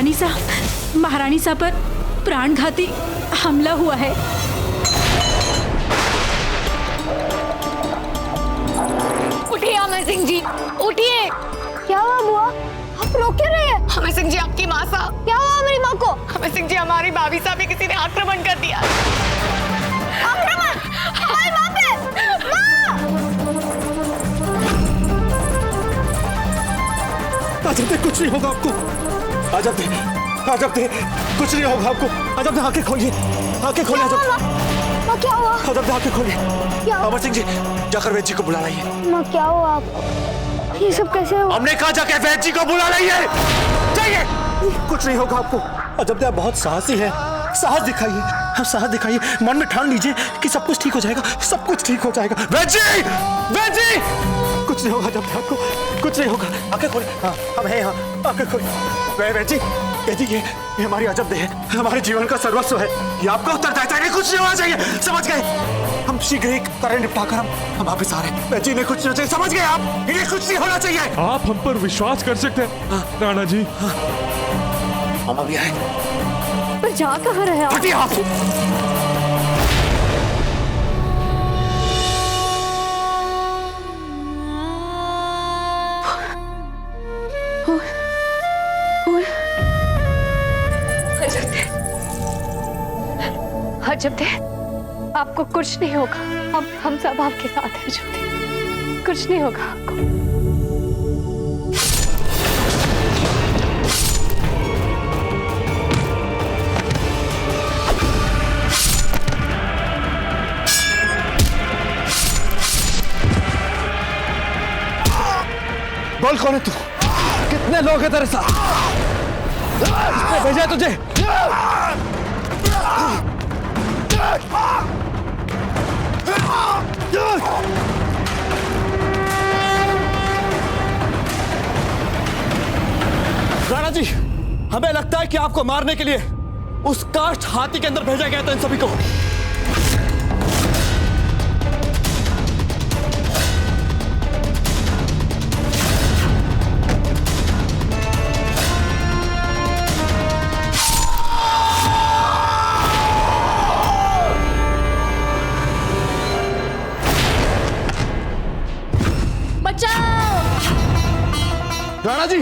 महारानी सा पर प्राणघाती हमला हुआ है। उठिए अमर सिंह जी, उठिए। क्या हुआ बुआ? आप रो क्यों रहे हैं? अमर सिंह जी, आपकी माँ साहब। क्या हुआ मेरी माँ को? अमर सिंह जी, हमारी भाभी साहब पे किसी ने आक्रमण कर दिया। आक्रमण? हमारी माँ पे? माँ! अजब कुछ नहीं होगा आपको। अजब कुछ नहीं होगा आपको। अजब आंखें खोलिए, आंखें खोलिए। माँ क्या हुआ? अजब आंखें खोलिए। अमर सिंह जी, जाकर वैद्य जी को बुला लाइए। माँ क्या हुआ आपको? ये सब कैसे हुआ? हमने कहा जाके वैद्य जी को बुला लाइए। जाइए। कुछ नहीं होगा आपको। अजब आप बहुत साहसी है, साहस दिखाइए। हम साहस दिखाइए, मन में ठान लीजिए कि सब कुछ ठीक हो जाएगा, सब कुछ ठीक हो जाएगा। वैद्य जी, कुछ नहीं होगा। जब आपको कुछ नहीं होगा। आंखें खोलिए। हाँ, हम हैं यहाँ। आंखें खोलिए। वैद्य जी, ये हमारी अजब देह है, हमारे जीवन का सर्वस्व है। ये आपका उत्तरदायित्व है। कुछ नहीं होना चाहिए, समझ गए? हम शीघ्र एक कार्य निपटाकर हम वापस आ रहे हैं। वैद्य जी ने कुछ नहीं होना चाहिए, समझ गए आप? इन्हें कुछ नहीं होना चाहिए। आप हम पर विश्वास कर सकते हैं राणा जी। हम अभी आए। पर जा कहाँ रहे आप? हटिए आप। अजब थे, आपको कुछ नहीं होगा। हम सब आपके साथ हैं। अजब थे, कुछ नहीं होगा आपको। बोल कौन है तू? कितने लोग हैं तेरे साथ? किसने भेजा तुझे? राणा जी, हमें लगता है कि आपको मारने के लिए उस काष्ठ हाथी के अंदर भेजा गया था इन सभी को। राणा जी,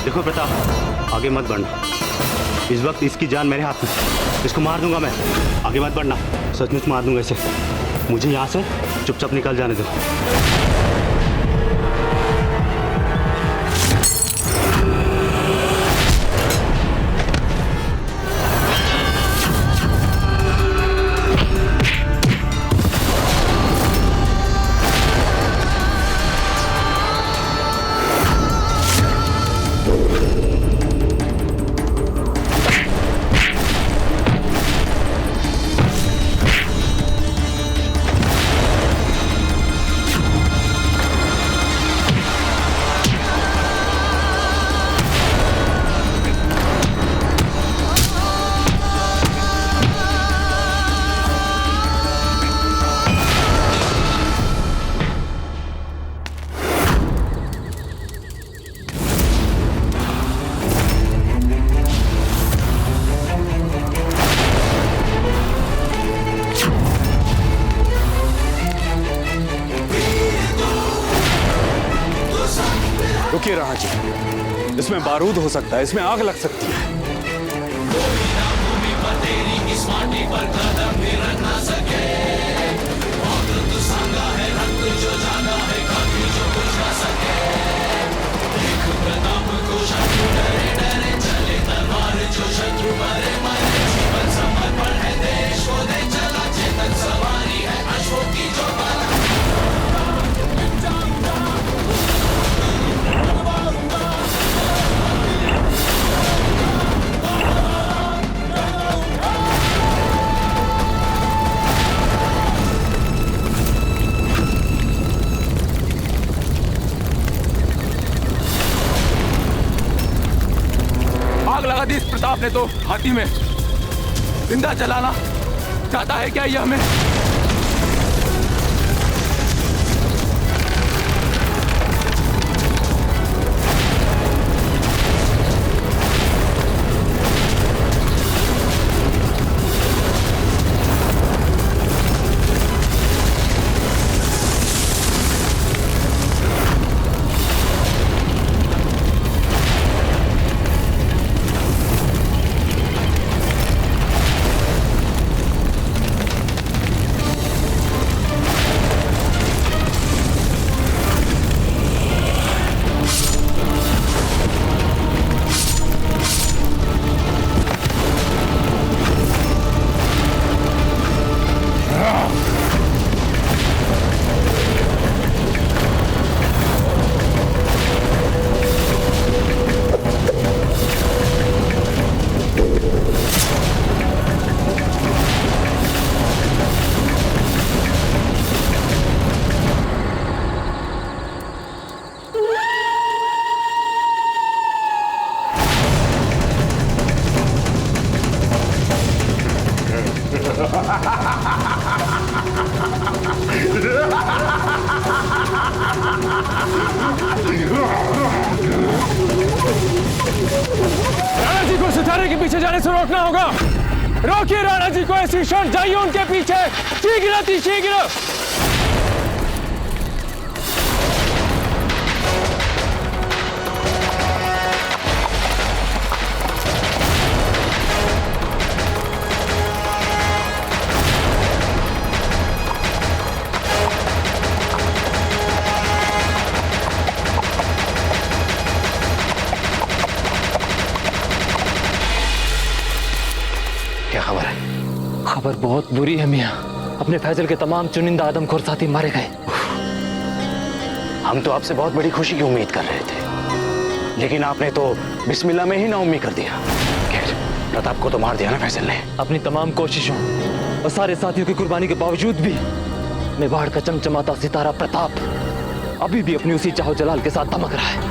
देखो प्रताप, आगे मत बढ़ना। इस वक्त इसकी जान मेरे हाथ में। इसको मार दूंगा मैं। आगे मत बढ़ना, सचमुच मार दूंगा इसे। मुझे यहाँ से चुपचाप निकल जाने दो। रुकिए राणा जी, इसमें बारूद हो सकता है, इसमें आग लग सकती है। आपने तो हाथी में जिंदा जलाना चाहता है क्या ये हमें? राणा जी को सितारे के पीछे जाने से रोकना होगा। रोकिए राणा जी को, ऐसी क्षण जाइए उनके पीछे, शीघ्र शीघ्र। क्या खबर है? खबर बहुत बुरी है मियाँ। अपने फैजल के तमाम चुनिंदा आदमखोर साथी मारे गए। हम तो आपसे बहुत बड़ी खुशी की उम्मीद कर रहे थे, लेकिन आपने तो बिस्मिल्लाह में ही नाउम्मीद कर दिया। खैर, प्रताप को तो मार दिया ना फैजल ने। अपनी तमाम कोशिशों और सारे साथियों की कुर्बानी के बावजूद भी मेवाड़ का चमचमाता सितारा प्रताप अभी भी अपनी उसी चाहो जलाल के साथ दमक रहा है।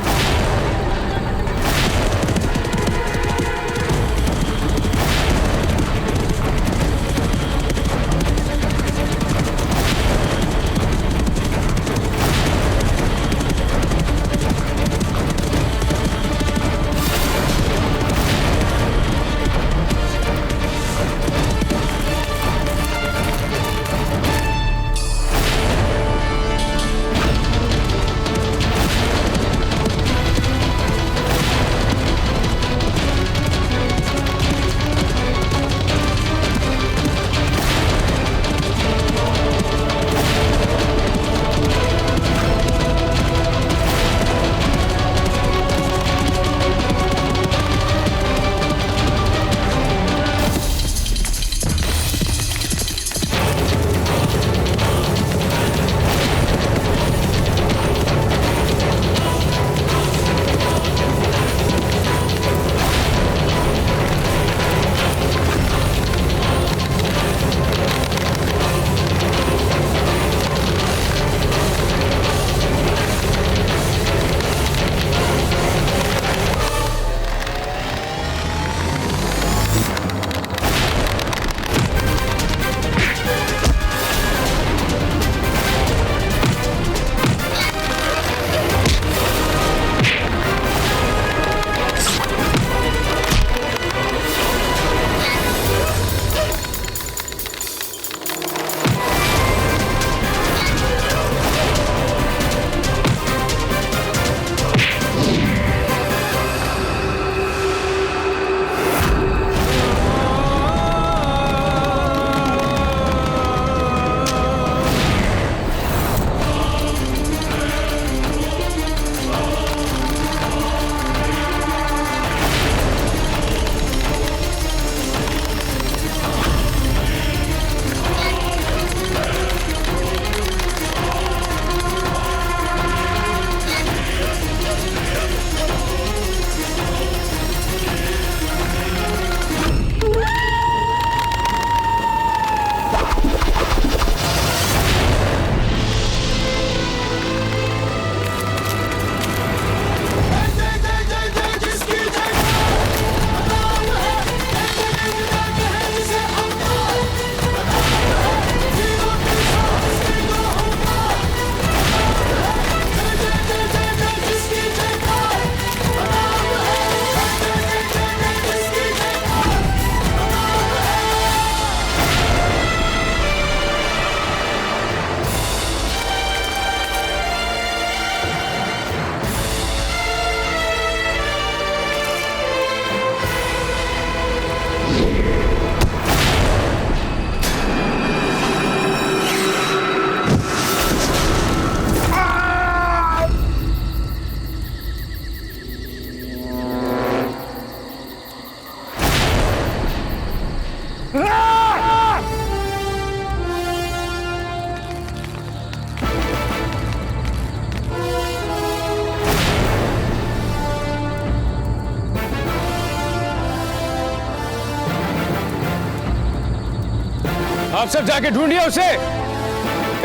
आप सब जाके ढूंढिए उसे,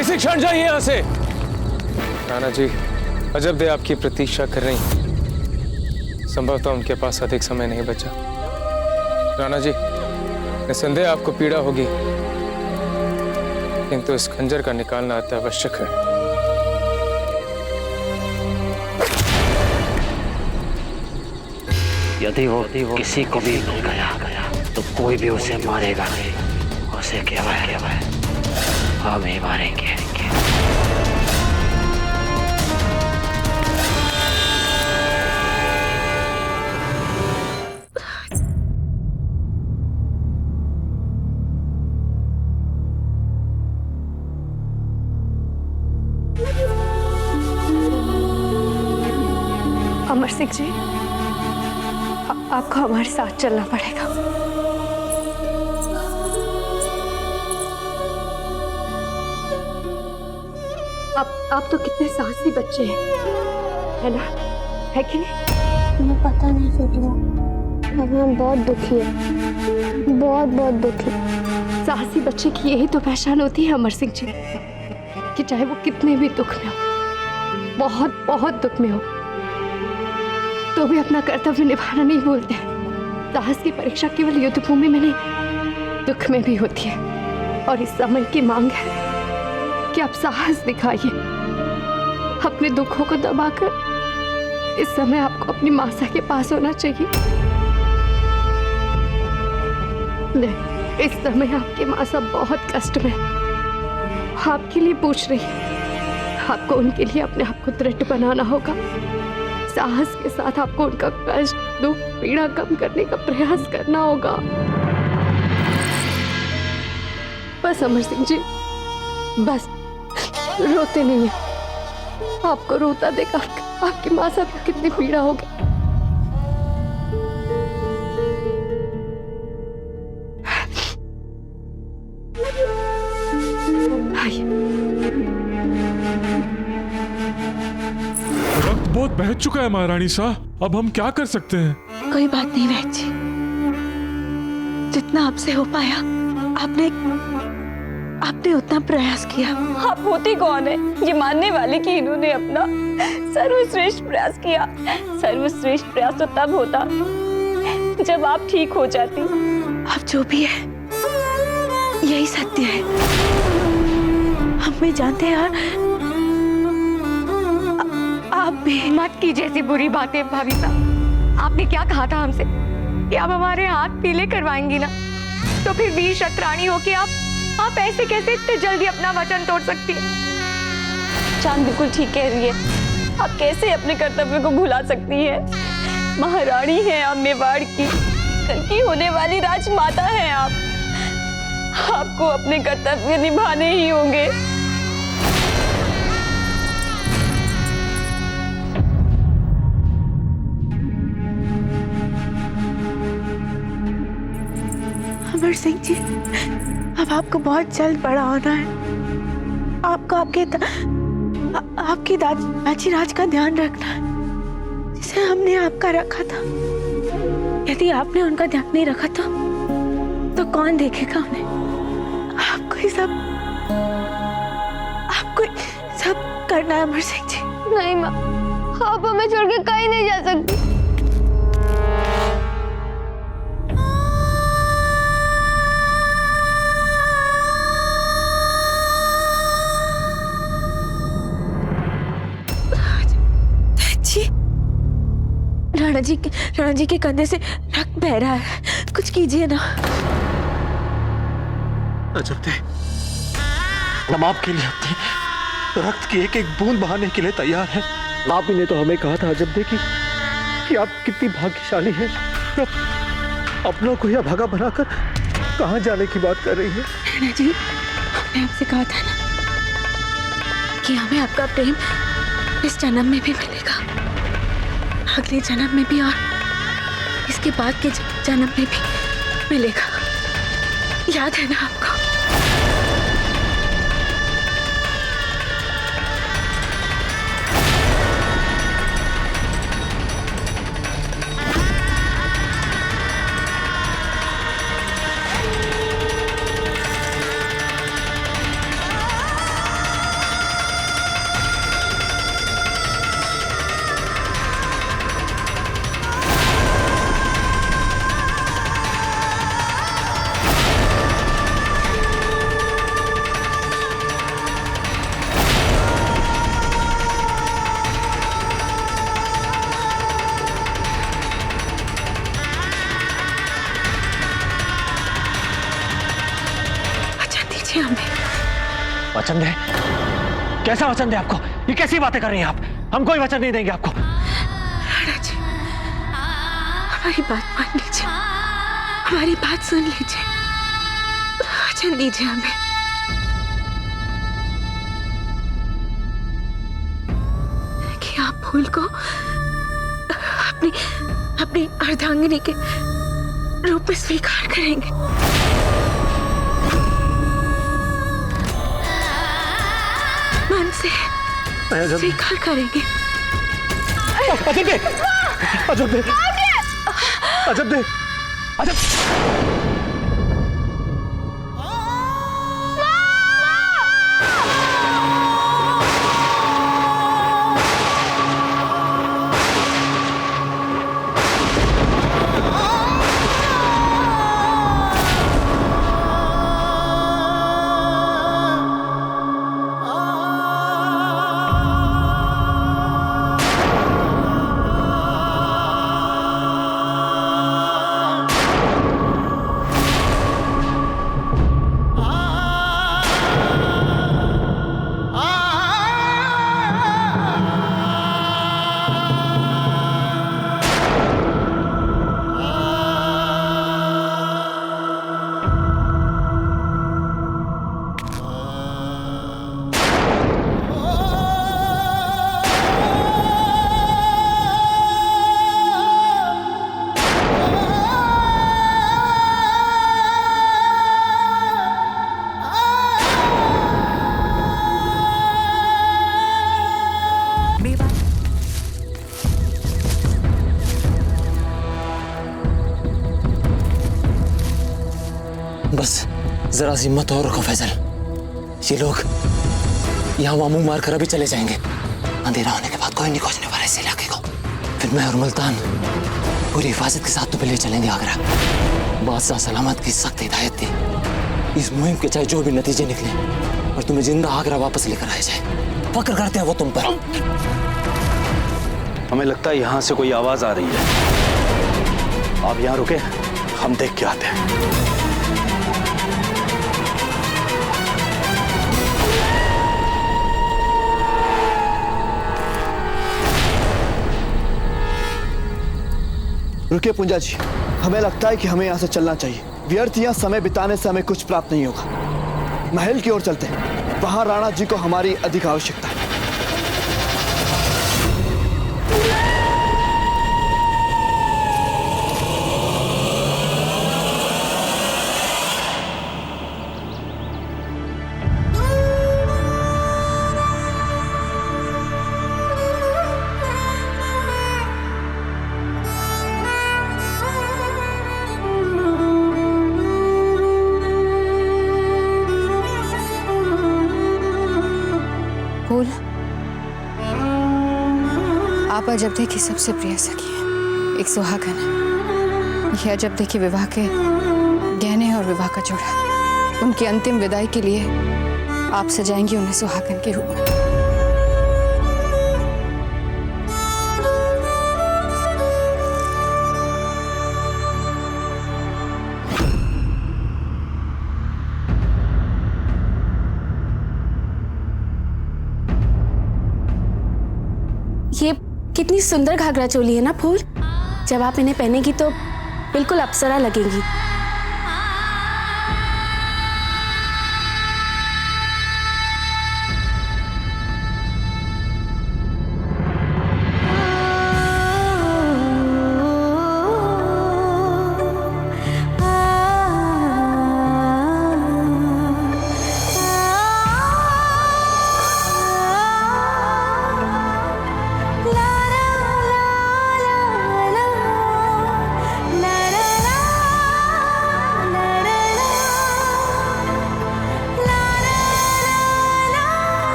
इसी क्षण जाइए यहां से। राणा जी, अजब दे आपकी प्रतीक्षा कर रही हैं। संभवतः उनके पास अधिक समय नहीं बचा। राणा जी, निसंदेह आपको पीड़ा होगी, किंतु इस खंजर का निकालना अति आवश्यक है। यदि वो किसी को भी मिल गया तो कोई भी उसे मारेगा नहीं। उसे केवल हम ही मारेंगे। अमर सिंह जी, आपको हमारे साथ चलना पड़ेगा। आप तो कितने साहसी बच्चे हैं, है ना? है कि नहीं? तुम्हें पता नहीं सुधरा, अब हम बहुत दुखी हैं, बहुत दुखी। साहसी बच्चे की यही तो पहचान होती है अमर सिंह जी, कि चाहे वो कितने भी दुख में हो, बहुत दुख में हो, तो भी अपना कर्तव्य निभाना नहीं भूलते। साहस की परीक्षा केवल युद्ध भूमि में नहीं, दुख में भी होती है। और इस समय की मांग है कि आप साहस दिखाइए, अपने दुखों को दबाकर। इस समय आपको अपनी मासा के पास होना चाहिए। नहीं, इस समय आपकी मासा बहुत कष्ट में आपके लिए पूछ रही है। आपको उनके लिए अपने आप को दृढ़ बनाना होगा। साहस के साथ आपको उनका कष्ट, दुख, पीड़ा कम करने का प्रयास करना होगा। बस अमर सिंह जी, बस रोते नहीं है। आपको रोता देखा आपकी मासा को कितनी पीड़ा होगी। रक्त बहुत बह चुका है महारानी साहब, अब हम क्या कर सकते हैं? कोई बात नहीं वैद्य जी, जितना आपसे हो पाया आपने उतना प्रयास किया। आप होती कौन है ये मानने वाले कि इन्होंने अपना सर्वश्रेष्ठ प्रयास किया। सर्वश्रेष्ठ प्रयास तो तब होता जब आप ठीक हो जाती। अब जो भी है यही सत्य है, हम भी जानते हैं। आप भी मत कीजिए ऐसी बुरी बातें भाभी साहब। आपने क्या कहा था हमसे कि आप हमारे हाथ पीले करवाएंगी ना, तो फिर वीर शतरानी हो के आप ऐसे कैसे इतने जल्दी अपना वचन तोड़ सकती है? चांद बिल्कुल ठीक कह रही है। आप कैसे अपने कर्तव्य को भुला सकती हैं? महारानी हैं आप मेवाड़ की, कल की होने वाली राजमाता हैं आप। आपको अपने कर्तव्य निभाने ही होंगे। अमर सिंह जी, अब आपको बहुत जल्द बड़ा होना है। आपको आपकी दाची राज का ध्यान रखना है, जिसे हमने आपका रखा था। यदि आपने उनका ध्यान नहीं रखा तो कौन देखेगा उन्हें? आपको सब करना है अमर सिंह जी। नहीं माँ, आप हमें छोड़ के कहीं नहीं जा सकती। राणा जी के कंधे से रक्त बह रहा है, कुछ कीजिए ना। अजब दे, हम आपके लिए अपने रक्त की एक एक बूंद बहाने के लिए तैयार हैं। आप ही ने तो हमें कहा था अजब दे कि आप कितनी भाग्यशाली हैं, अपनों को यह भागा बनाकर कहां जाने की बात कर रही है। राणा जी, हमने आपसे कहा था ना कि हमें आपका प्रेम इस जन्म में भी मिलेगा, अगले जन्म में भी, और इसके बाद के जन्म में भी मिलेगा। याद है ना आपको? वचन दे? कैसा वचन दे आपको? ये कैसी बातें कर रही हैं आप? हम कोई वचन नहीं देंगे आपको। राणा जी, हमारी बात मान लीजिए, हमारी बात सुन लीजिए, वचन दीजिए हमें। कि आप फूल को अपनी अपनी अर्धांगिनी के रूप में स्वीकार करेंगे। मन से स्वीकार करेंगे। अजब दे, अजब दे, अजब दे, अजब। बस जरा सी हिम्मत और रखो फैजल। ये लोग यहाँ वहाँ मुंह मार कर अभी चले जाएंगे। अंधेरा होने के बाद कोई नहीं खोजने वाला इस इलाके को। फिर मैं और मुल्तान पूरी हिफाजत के साथ तुम्हें ले चलेंगे आगरा। बादशाह सलामत की सख्त हिदायत थी, इस मुहिम के चाहे जो भी नतीजे निकले और तुम्हें जिंदा आगरा वापस लेकर आया जाए। फक्र करते हैं वो तुम पर। हमें लगता है यहाँ से कोई आवाज आ रही है। आप यहाँ रुके, हम देख के आते हैं। रुकिए पूंजा जी, हमें लगता है कि हमें यहाँ से चलना चाहिए। व्यर्थ यहाँ समय बिताने से हमें कुछ प्राप्त नहीं होगा। महल की ओर चलते हैं, वहां राणा जी को हमारी अधिक आवश्यकता है। फूल, आप अजबदे की सबसे प्रिय सखी हैं, एक सुहागन है। यह अजबदे के विवाह के गहने और विवाह का जोड़ा उनकी अंतिम विदाई के लिए आप सजाएंगी उन्हें सुहागन के रूप में। ये कितनी सुंदर घाघरा चोली है ना फूल। जब आप इन्हें पहनेगी तो बिल्कुल अप्सरा लगेंगी।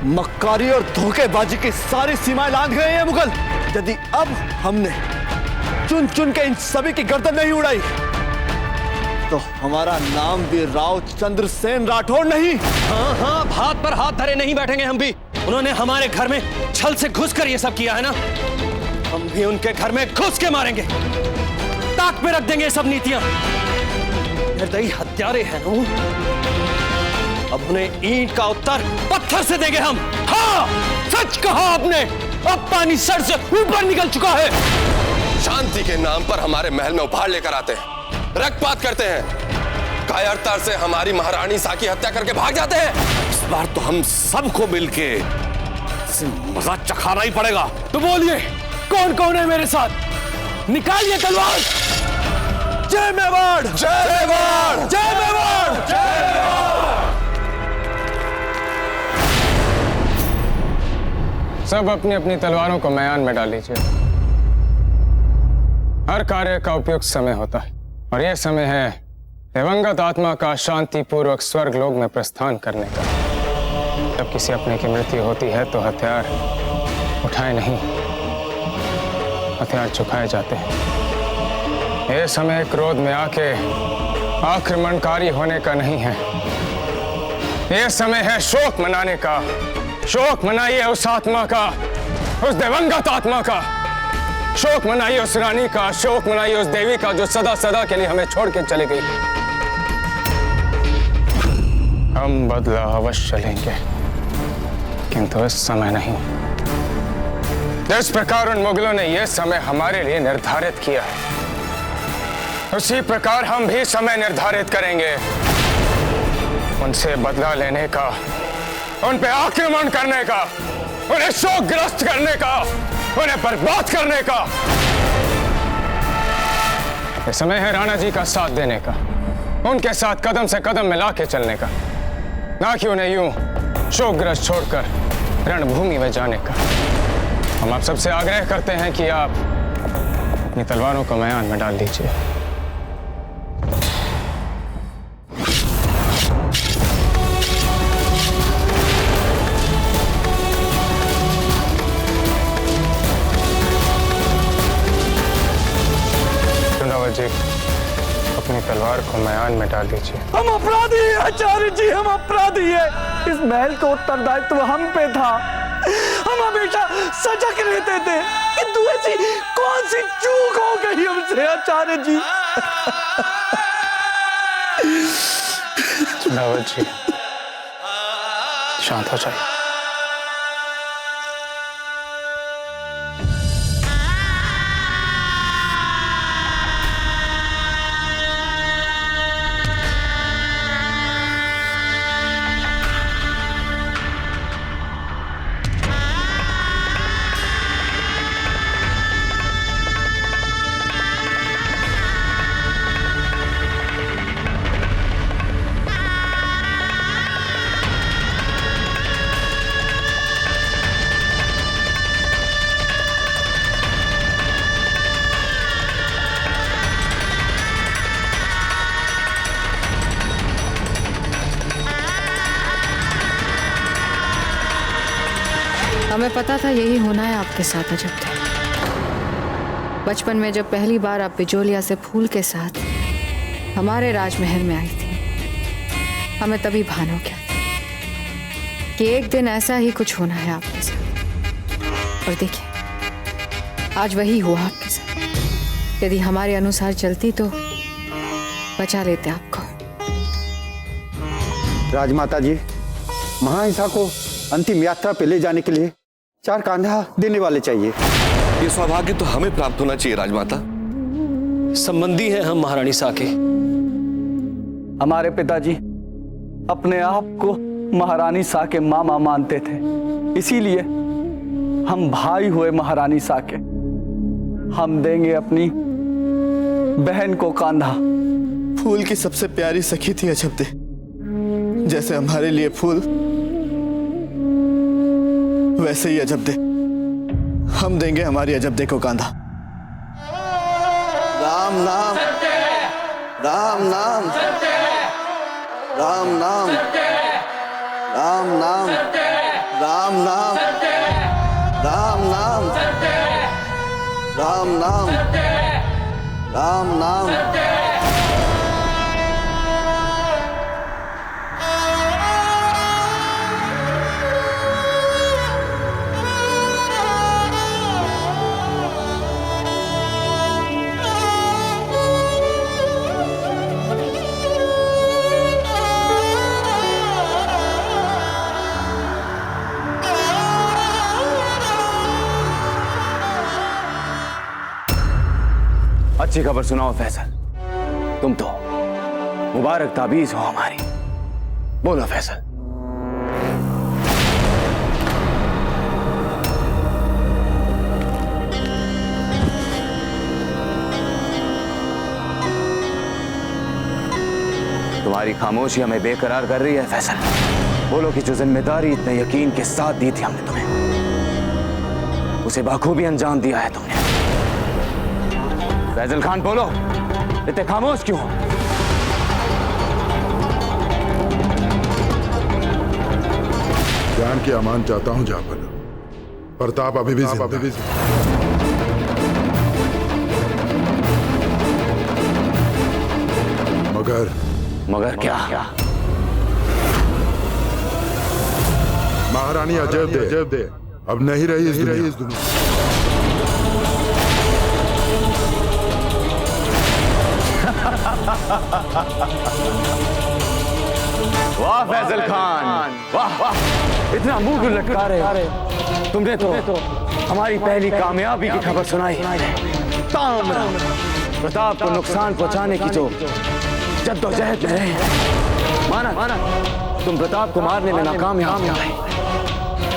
मक्कारी और धोखेबाजी की सारी सीमाएं लांघ गए हैं मुगल। यदि अब हमने चुन चुन के इन सभी की गर्दन नहीं उड़ाई तो हमारा नाम भी राव चंद्रसेन राठौड़ नहीं। हाँ हाँ, हाथ पर हाथ धरे नहीं बैठेंगे हम भी। उन्होंने हमारे घर में छल से घुसकर ये सब किया है ना, हम भी उनके घर में घुस के मारेंगे। ताक पे रख देंगे सब नीतियां। निर्दयी हत्यारे हैं ना, अब उन्हें ईंट का उत्तर पत्थर से देंगे हम। हाँ, सच कहा आपने, अब पानी सर से ऊपर निकल चुका है। शांति के नाम पर हमारे महल में उपहार लेकर आते हैं, रक्तपात करते हैं, कायरता से हमारी महारानी सा की हत्या करके भाग जाते हैं। इस बार तो हम सबको मिलके मजा चखाना ही पड़ेगा। तो बोलिए, कौन कौन है मेरे साथ? निकालिए तलवार। जय मेवाड़, जय मेवाड़, जय मेवाड़, जय मेवाड़। सब अपनी अपनी तलवारों को मैदान में डाल लीजिए। हर कार्य का उपयुक्त समय होता है और यह समय है दिवंगत आत्मा का शांतिपूर्वक स्वर्ग लोक में प्रस्थान करने का। जब किसी अपने की मृत्यु होती है तो हथियार उठाए नहीं, हथियार चुकाए जाते हैं। यह समय क्रोध में आके आक्रमणकारी होने का नहीं है, यह समय है शोक मनाने का। शोक मनाइए उस आत्मा का, उस दिवंगत आत्मा का। शोक मनाइए उस रानी का, शोक मनाइए उस देवी का जो सदा सदा के लिए हमें छोड़ के चली गई। हम बदला अवश्य लेंगे, किंतु इस समय नहीं। जिस प्रकार उन मुगलों ने यह समय हमारे लिए निर्धारित किया है, उसी प्रकार हम भी समय निर्धारित करेंगे। उनसे बदला लेने का, उन पे आक्रमण करने का, उन्हें शोकग्रस्त करने का, उन्हें बर्बाद करने का। यह समय है राणा जी का साथ देने का, उनके साथ कदम से कदम मिला के चलने का, ना कि उन्हें यूं शोकग्रस्त छोड़कर रणभूमि में जाने का। हम आप सबसे आग्रह करते हैं कि आप अपनी तलवारों को मैदान में डाल दीजिए। जी, अपनी तलवार को मैदान में डाल दीजिए। हम अपराधी हैं आचार्य जी, हम अपराधी हैं। इस महल का उत्तरदायित्व हम पे था। हम हमेशा सजग रहते थे, किंतु ऐसी कौन सी चूक हो गई हमसे आचार्य जी। चुनावत जी, शांत हो जाइए। हमें पता था यही होना है आपके साथ अजब। बचपन में जब पहली बार आप बिजोलिया से फूल के साथ हमारे राजमहल में आई थी, हमें तभी भान हो गया कि एक दिन ऐसा ही कुछ होना है आपके साथ। और देखिए, आज वही हुआ आपके साथ। यदि हमारे अनुसार चलती तो बचा लेते आपको। राजमाता जी, महाहिंसा को अंतिम यात्रा पे ले जाने के लिए 4 कांधा देने वाले चाहिए। ये सौभाग्य तो हमें प्राप्त होना चाहिए राजमाता। संबंधी हैं हम महारानी सा के। हमारे पिताजी अपने आप को महारानी सा के मामा मानते थे, इसीलिए हम भाई हुए महारानी सा के। हम देंगे अपनी बहन को कांधा। फूल की सबसे प्यारी सखी थी अजबदे, जैसे हमारे लिए फूल वैसे ही अजबदे। हम देंगे हमारी अजबदे को कांधा। राम नाम, राम नाम, राम नाम, राम नाम, राम नाम, राम नाम, राम नाम, राम नाम। अच्छी खबर सुनाओ फैसल। तुम तो मुबारक ताबीज हो हमारी। बोलो फैसल। तुम्हारी खामोशी हमें बेकरार कर रही है फैसल। बोलो कि जो जिम्मेदारी इतने यकीन के साथ दी थी हमने तुम्हें, उसे बखूबी अंजाम दिया है तुमने। फैजल खान बोलो, इतने खामोश क्यों हो? जान की अमान चाहता हूं जाफर। प्रताप अभी भी मगर क्या? महारानी अजब दे अब नहीं रही इस दुनिया। वाह फैजल खान, वाह वाह, इतना मुंह क्यों लटका रहे? तुमने तो हमारी पहली कामयाबी की खबर सुनाई। प्रताप को नुकसान पहुंचाने की जो जद्दोजहद में रहे, माना तुम प्रताप को मारने में नाकामयाब हो,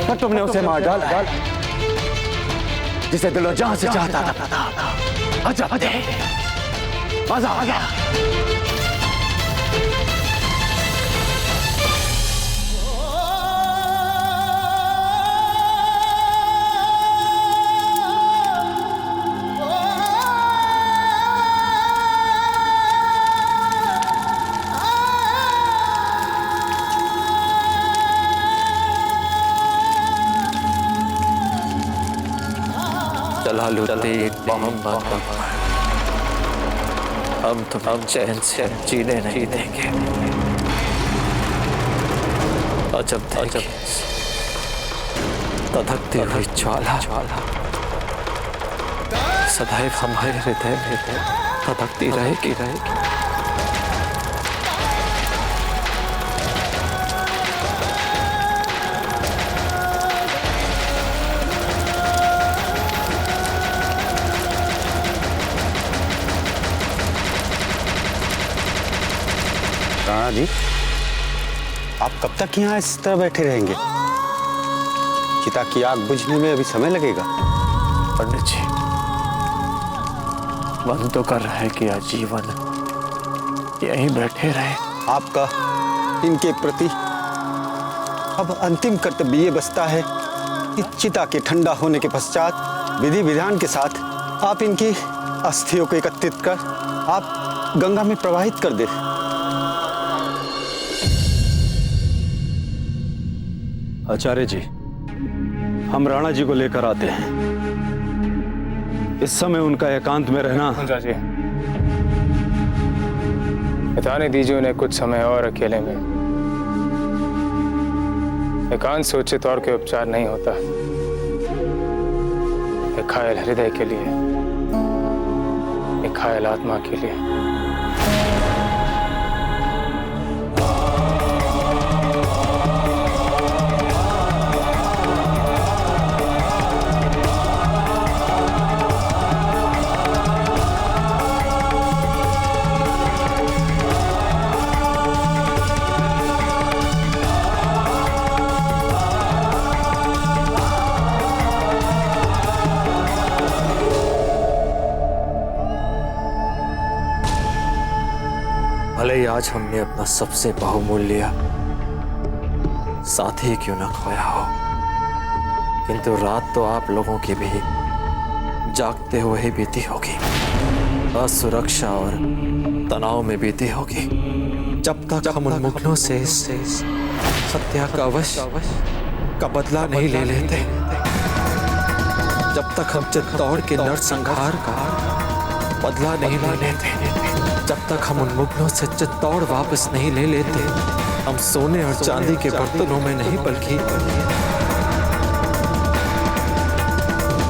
पर तुमने उसे मार डाला जिसे दिलो जान से चाहता था प्रताप। अजब दे, मजा आ गया। जलालुद्दीन मोहम्मद हम तुम चैन से जीने नहीं देंगे। अजब तधकती हुई ज्वाला सदैव हमारे हृदय में तधकती रहेगी। राणा जी, आप कब तक यहाँ इस तरह बैठे रहेंगे? चिता की आग बुझने में अभी समय लगेगा। पंडित जी, मन तो कर रहा है कि आजीवन यहीं बैठे रहे। आपका इनके प्रति अब अंतिम कर्तव्य ये बचता है कि चिता के ठंडा होने के पश्चात विधि विधान के साथ आप इनकी अस्थियों को एकत्रित कर आप गंगा में प्रवाहित कर दे। आचार्य जी, हम राणा जी को लेकर आते हैं। इस समय उनका एकांत में रहना। जी, बताने दीजिए उन्हें कुछ समय और अकेले में। एकांत से उचित और कोई उपचार नहीं होता। एक घायल हृदय के लिए, एक घायल आत्मा के लिए। भले ही आज हमने अपना सबसे बहुमूल्य साथी क्यों न खोया हो, किंतु रात तो आप लोगों की भी जागते हुए ही बीती होगी, असुरक्षा और तनाव में बीती होगी। जब तक हम उन मुगलों से हत्या का अवश्य का बदला नहीं ले लेते, जब तक हम चित्तौड़ के नरसंहार का बदला नहीं ले लेते, जब तक हम उन मुगलों से चित्तौड़ वापस नहीं ले लेते, हम सोने और चांदी के बर्तनों में नहीं बल्कि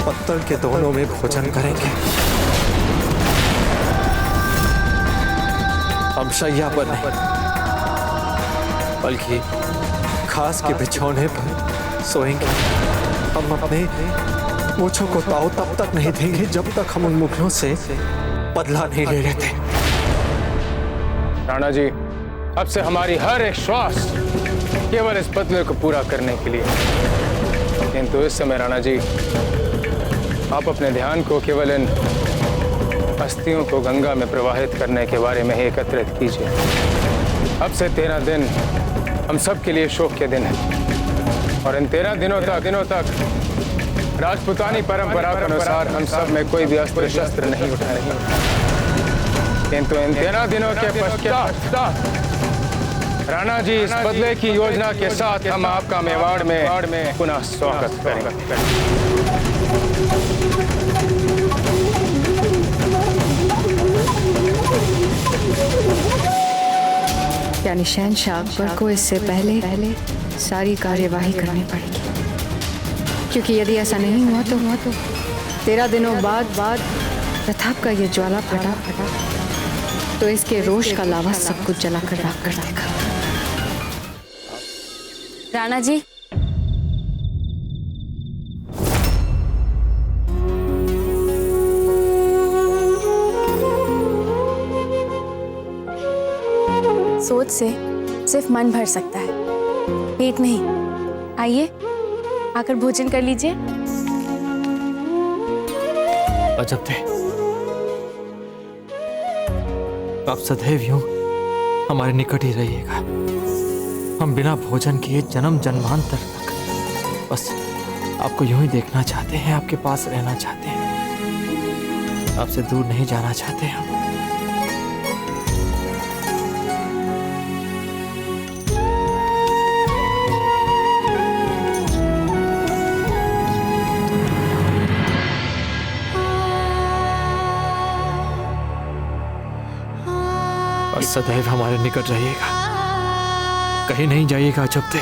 पत्तल के दोनों में भोजन करेंगे। हम शैया पर नहीं बल्कि घास के बिछौने पर सोएंगे। हम अपने मूंछों को ताव तब तक नहीं देंगे जब तक हम उन मुगलों से बदला नहीं ले रहे थे। राणा जी, अब से हमारी हर एक श्वास केवल इस बदले को पूरा करने के लिए। किंतु इस समय राणा जी, आप अपने ध्यान को केवल इन अस्थियों को गंगा में प्रवाहित करने के बारे में ही एकत्रित कीजिए। अब से 13 दिन हम सब के लिए शोक के दिन हैं और इन 13 दिनों तक राजपूतानी परंपरा के अनुसार हम सब में कोई भी अस्त्र शस्त्र नहीं उठाएंगे। किंतु इन 13 दिनों के पश्चात राणा जी, इस बदले की योजना के साथ हम आपका मेवाड़ में पुनः स्वागत करेंगे। यानी शहंशाह अकबर को इससे पहले सारी कार्यवाही करनी पड़ेगी, क्योंकि यदि ऐसा नहीं हुआ तो 13 दिनों बाद प्रताप का ये ज्वाला फटा तो इसके रोष का लावा सब कुछ जलाकर राख कर देगा। राणा जी, सोच से सिर्फ मन भर सकता है, पेट नहीं। आइए, आकर भोजन कर लीजिए। अजब थे, आप सदैव यूं हमारे निकट ही रहिएगा। हम बिना भोजन किए जन्म जन्मांतर तक बस आपको यूं ही देखना चाहते हैं, आपके पास रहना चाहते हैं, आपसे दूर नहीं जाना चाहते हम। और सदैव हमारे निकट रहिएगा, कहीं नहीं जाइएगा अजब थे।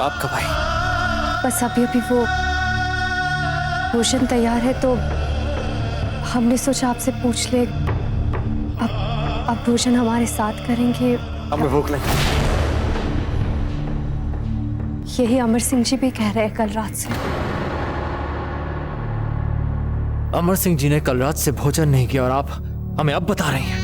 आप कब आई? बस अभी वो भोजन तैयार है तो हमने सोचा आपसे पूछ ले। अब भोजन हमारे साथ करेंगे। हमें भूख नहीं। यही अमर सिंह जी भी कह रहे हैं कल रात से। अमर सिंह जी ने कल रात से भोजन नहीं किया और आप हमें अब बता रही हैं।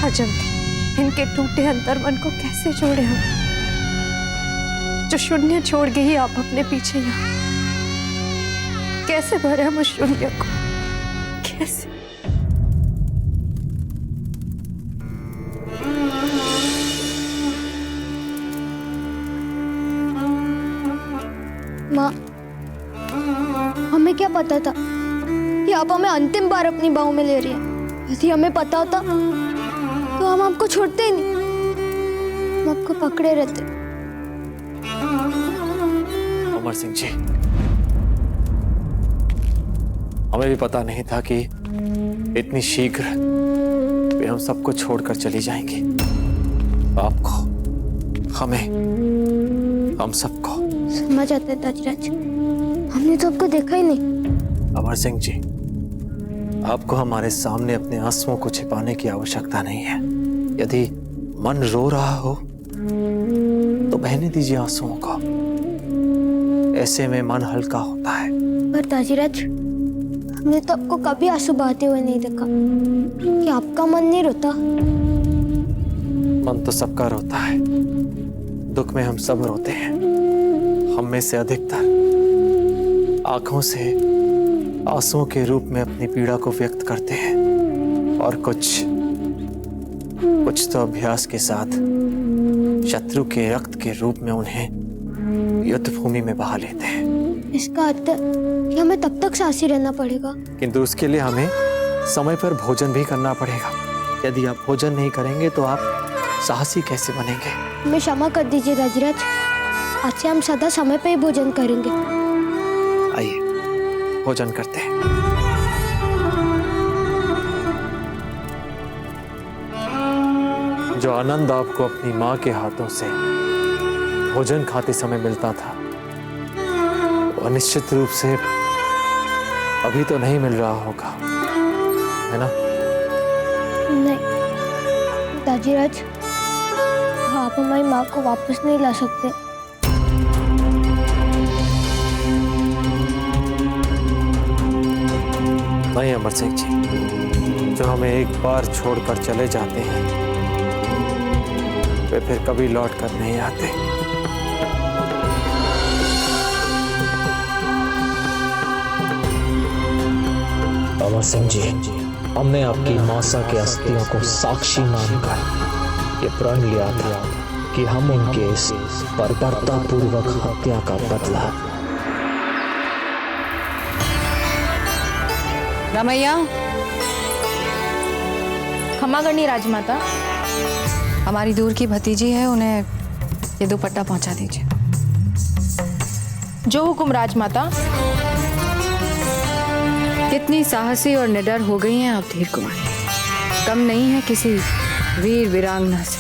अजब इनके टूटे अंतर्मन को कैसे जोड़े हम, जो शून्य छोड़ के ही आप अपने पीछे यहाँ कैसे भरे हम उस शून्य को, कैसे? माँ, हमें क्या पता था कि आप हमें अंतिम बार अपनी बाहों में ले रही हैं। यदि हमें पता होता तो हम आपको छोड़ते ही नहीं, हम आपको पकड़े रहते। अमर सिंह जी, हमें भी पता नहीं था कि इतनी शीघ्र वे हम सबको छोड़कर चली जाएंगी। आपको, हमें, हम सबको। समझ आते हैं ताजराज, हमने तो आपको देखा ही नहीं। अमर सिंह जी, आपको हमारे सामने अपने आंसुओं को छिपाने की आवश्यकता नहीं है। यदि मन रो रहा हो तो बहने दीजिए आंसुओं को, ऐसे में मन हल्का होता है। पर ताजराज, हमने तो आपको कभी आंसू बहाते हुए नहीं देखा। कि आपका मन नहीं रोता? मन तो सबका रोता है, दुख में हम सब रोते हैं। हम में से अधिकतर आंखों से आंसुओं के रूप में अपनी पीड़ा को व्यक्त करते हैं और कुछ तो अभ्यास के साथ शत्रु के रक्त के रूप में उन्हें युद्ध भूमि में बहा लेते हैं। इसका अर्थ कि हमें तब तक साहसी रहना पड़ेगा। किंतु उसके लिए हमें समय पर भोजन भी करना पड़ेगा। यदि आप भोजन नहीं करेंगे तो आप साहसी कैसे बनेंगे? हमें क्षमा कर दीजिए राजराज, आज से हम सदा समय पर ही भोजन करेंगे। आइए भोजन करते हैं। जो आनंद आपको अपनी माँ के हाथों से भोजन खाते समय मिलता था, और निश्चित रूप से अभी तो नहीं मिल रहा होगा, है ना? नहीं दाजीराज, आप हमारी माँ को वापस नहीं ला सकते। नहीं अमर सिंह जी, जो हमें एक बार छोड़कर चले जाते हैं वे फिर कभी लौट कर नहीं आते। अमर सिंह जी, हमने आपकी मौसा के अस्थियों को साक्षी मानकर ये प्रण लिया था कि हम उनके इस बर्बरतापूर्वक हत्या का बदला। रामैया, क्षमा करनी राजमाता। हमारी दूर की भतीजी है, उन्हें ये दुपट्टा पहुंचा दीजिए। जो हुक्म राजमाता। कितनी साहसी और निडर हो गई हैं आप धीर कुमारी, कम नहीं है किसी वीर वीरांगना से।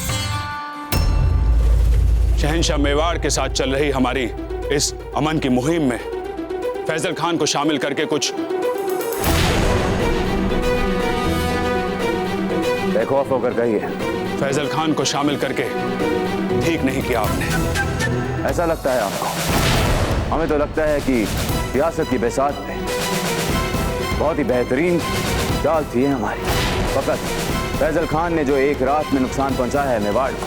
शहंशाह मेवाड़ के साथ चल रही हमारी इस अमन की मुहिम में फैजल खान को शामिल करके कुछ बेखौफ होकर गई है। फैजल खान को शामिल करके ठीक नहीं किया आपने। ऐसा लगता है आपको? हमें तो लगता है कि रियासत की बेसात में बहुत ही बेहतरीन चाल थी हमारी। फकत फैजल खान ने जो एक रात में नुकसान पहुंचाया है मेवाड़ को,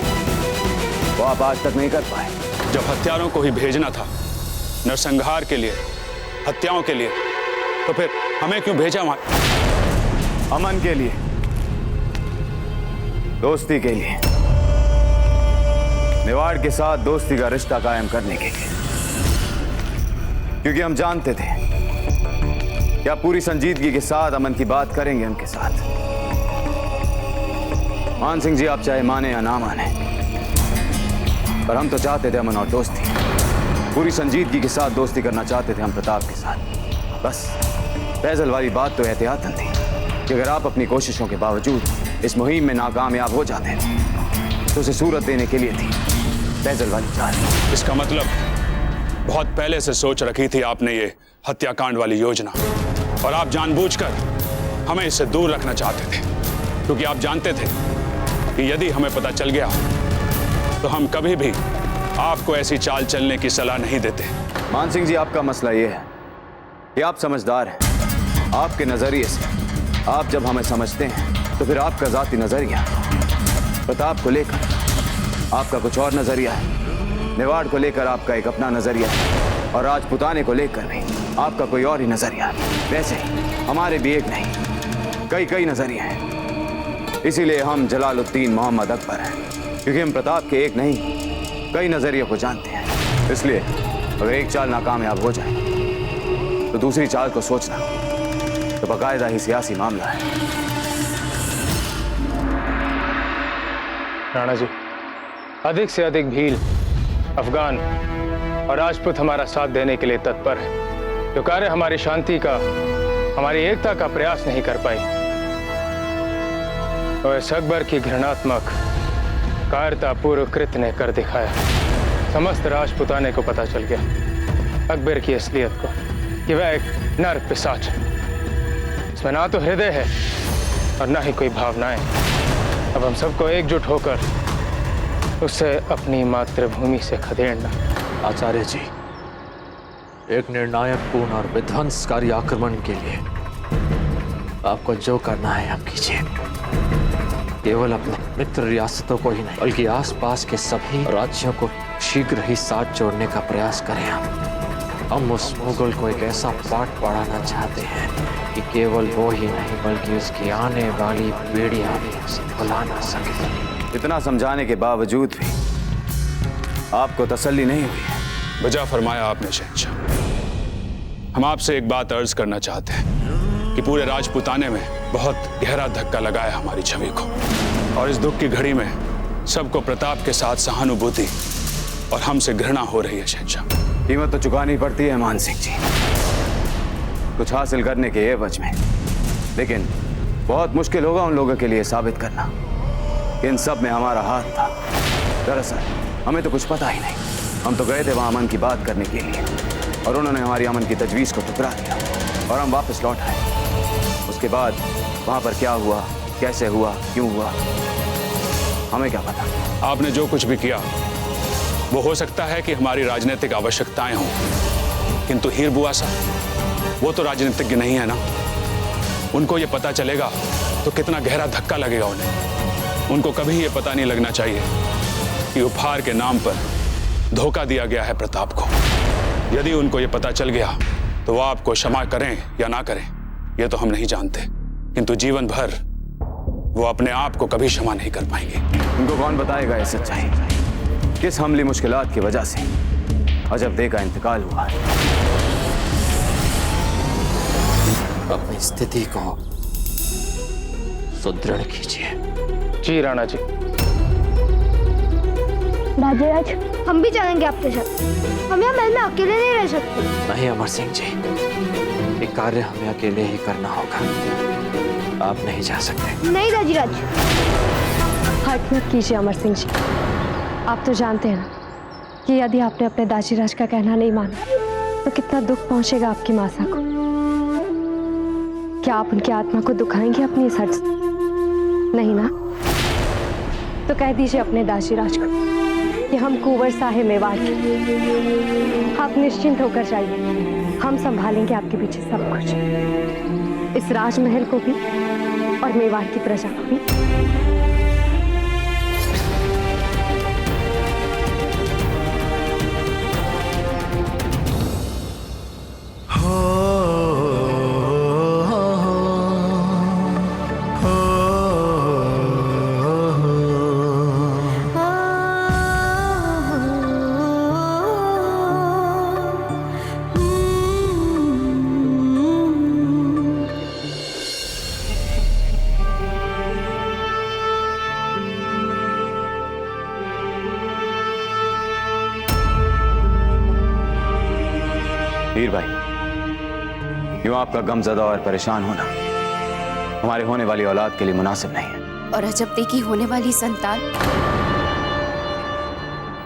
वो आप आज तक नहीं कर पाए। जब हत्यारों को ही भेजना था नरसंहार के लिए, हत्याओं के लिए, तो फिर हमें क्यों भेजा वहां? अमन के लिए, दोस्ती के लिए, मेवाड़ के साथ दोस्ती का रिश्ता कायम करने के लिए। क्योंकि हम जानते थे कि आप पूरी संजीदगी के साथ अमन की बात करेंगे उनके साथ। मान सिंह जी, आप चाहे माने या ना माने, पर हम तो चाहते थे अमन और दोस्ती। पूरी संजीदगी के साथ दोस्ती करना चाहते थे हम प्रताप के साथ। बस फैजल वाली बात तो एहतियातन थी कि अगर आप अपनी कोशिशों के बावजूद इस मुहिम में नाकामयाब हो जाते तो उसे सूरत देने के लिए थी फैजल वाली चाल। इसका मतलब बहुत पहले से सोच रखी थी आपने ये हत्याकांड वाली योजना, और आप जानबूझकर हमें इससे दूर रखना चाहते थे, क्योंकि आप जानते थे कि यदि हमें पता चल गया तो हम कभी भी आपको ऐसी चाल चलने की सलाह नहीं देते। मान सिंह जी, आपका मसला ये है कि आप समझदार हैं। आपके नजरिए से आप जब हमें समझते हैं तो फिर आपका जाती नजरिया प्रताप को लेकर आपका कुछ और नजरिया है, मेवाड़ को लेकर आपका एक अपना नजरिया है, और राजपुताने को लेकर भी आपका कोई और ही नजरिया है। वैसे हमारे भी एक नहीं कई कई नजरिए हैं। इसीलिए हम जलालुद्दीन मोहम्मद अकबर हैं, क्योंकि हम प्रताप के एक नहीं कई नजरियों को जानते हैं। इसलिए अगर एक चाल नाकामयाब हो जाए तो दूसरी चाल को सोचना तो बाकायदा ही सियासी मामला है। राणा जी, अधिक से अधिक भील, अफगान और राजपूत हमारा साथ देने के लिए तत्पर है। जो कार्य हमारी शांति का, हमारी एकता का प्रयास नहीं कर पाई, तो इस अकबर की घृणात्मक कायरतापूर्व कृत्य ने कर दिखाया। समस्त राजपुताने को पता चल गया अकबर की असलियत को, कि वह एक नर पिशाच है। इसमें ना तो हृदय है और ना ही कोई भावनाएं। अब हम सबको एकजुट होकर उससे अपनी मातृभूमि से खदेड़ना। आचार्य जी, एक निर्णायक पूर्ण और विध्वंसकारी आक्रमण के लिए आपको जो करना है आप कीजिए। केवल अपने मित्र रियासतों को ही नहीं बल्कि आसपास के सभी राज्यों को शीघ्र ही साथ जोड़ने का प्रयास करें। हम उस मुगल को एक ऐसा पाठ पढ़ाना चाहते हैं कि केवल वो ही नहीं बल्कि उसकी आने वाली पीढ़ियां भी उसे भुला ना सके। इतना समझाने के बावजूद भी आपको तसल्ली नहीं हुई है। वजह फरमाया आपने शहंशाह। हम आपसे एक बात अर्ज करना चाहते हैं कि पूरे राजपुताने में बहुत गहरा धक्का लगा है हमारी छवि को, और इस दुख की घड़ी में सबको प्रताप के साथ सहानुभूति और हमसे घृणा हो रही है शहंशाह। कीमत तो चुकानी पड़ती है मान सिंह जी, कुछ हासिल करने के एवज में, लेकिन बहुत मुश्किल होगा उन लोगों के लिए साबित करना कि इन सब में हमारा हाथ था। दरअसल हमें तो कुछ पता ही नहीं, हम तो गए थे वहां अमन की बात करने के लिए, और उन्होंने हमारी अमन की तजवीज़ को ठुकरा दिया और हम वापस लौट आए। उसके बाद वहाँ पर क्या हुआ, कैसे हुआ, क्यों हुआ, हमें क्या पता। आपने जो कुछ भी किया वो हो सकता है कि हमारी राजनीतिक आवश्यकताएं हों, किंतु हीर बुआ साहब वो तो राजनीतिज्ञ नहीं है ना। उनको ये पता चलेगा तो कितना गहरा धक्का लगेगा उन्हें। उनको कभी ये पता नहीं लगना चाहिए कि उपहार के नाम पर धोखा दिया गया है प्रताप को। यदि उनको ये पता चल गया तो वो आपको क्षमा करें या ना करें ये तो हम नहीं जानते, किंतु जीवन भर वो अपने आप को कभी क्षमा नहीं कर पाएंगे। उनको कौन बताएगा ये सच्चाई? किस हमली मुश्किलात की वजह से अजबदे का इंतकाल हुआ है। अपनी स्थिति को सुदृढ़ कीजिए। जी राणा जी। राजेराज, हम भी चलेंगे आपके साथ। हम यहाँ महल में अकेले नहीं रह सकते। नहीं अमर सिंह जी, ये कार्य हमें अकेले ही करना होगा, आप नहीं जा सकते। नहीं राजेराज। हट मत कीजिए अमर सिंह जी। आप तो जानते हैं ना कि यदि आपने अपने दाजीराज का कहना नहीं माना तो कितना दुख पहुंचेगा आपकी मासा को। क्या आप उनकी आत्मा को दुखाएंगे अपनी इस हट से? नहीं ना? तो कह दीजिए अपने दाजीराज को कि हम कुंवर साहेब मेवाड़ के। आप निश्चिंत होकर जाइए, हम संभालेंगे आपके पीछे सब कुछ, इस राजमहल को भी और मेवाड़ की प्रजा को भी। हीर भाई, यूं आपका गमज़दा और परेशान होना हमारे होने वाली औलाद के लिए मुनासिब नहीं है। और अजबदे की होने वाली संतान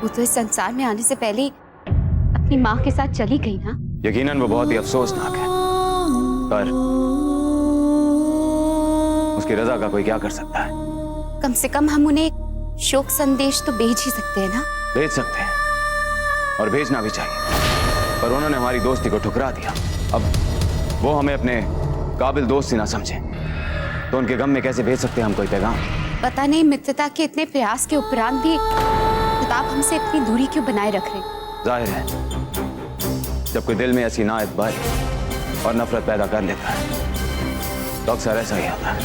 वो तो इस संसार में आने से पहले अपनी माँ के साथ चली गई ना। यकीनन वो बहुत ही अफसोसनाक है, पर उसकी रजा का कोई क्या कर सकता है? कम से कम हम उन्हें एक शोक संदेश तो भेज ही सकते हैं ना। भेज सकते हैं और भेजना भी चाहिए, पर उन्होंने हमारी दोस्ती को ठुकरा दिया। अब वो हमें अपने काबिल दोस्त ही ना समझे तो उनके गम में कैसे भेज सकते हैं हम कोई पैगाम? पता नहीं मित्रता के इतने प्रयास के उपरांत भी प्रताप हमसे इतनी दूरी क्यों बनाए रख रहे? जाहिर है जब कोई दिल में ऐसी नाएतबारी और नफरत पैदा कर लेता है तो अक्सर ऐसा ही होता है।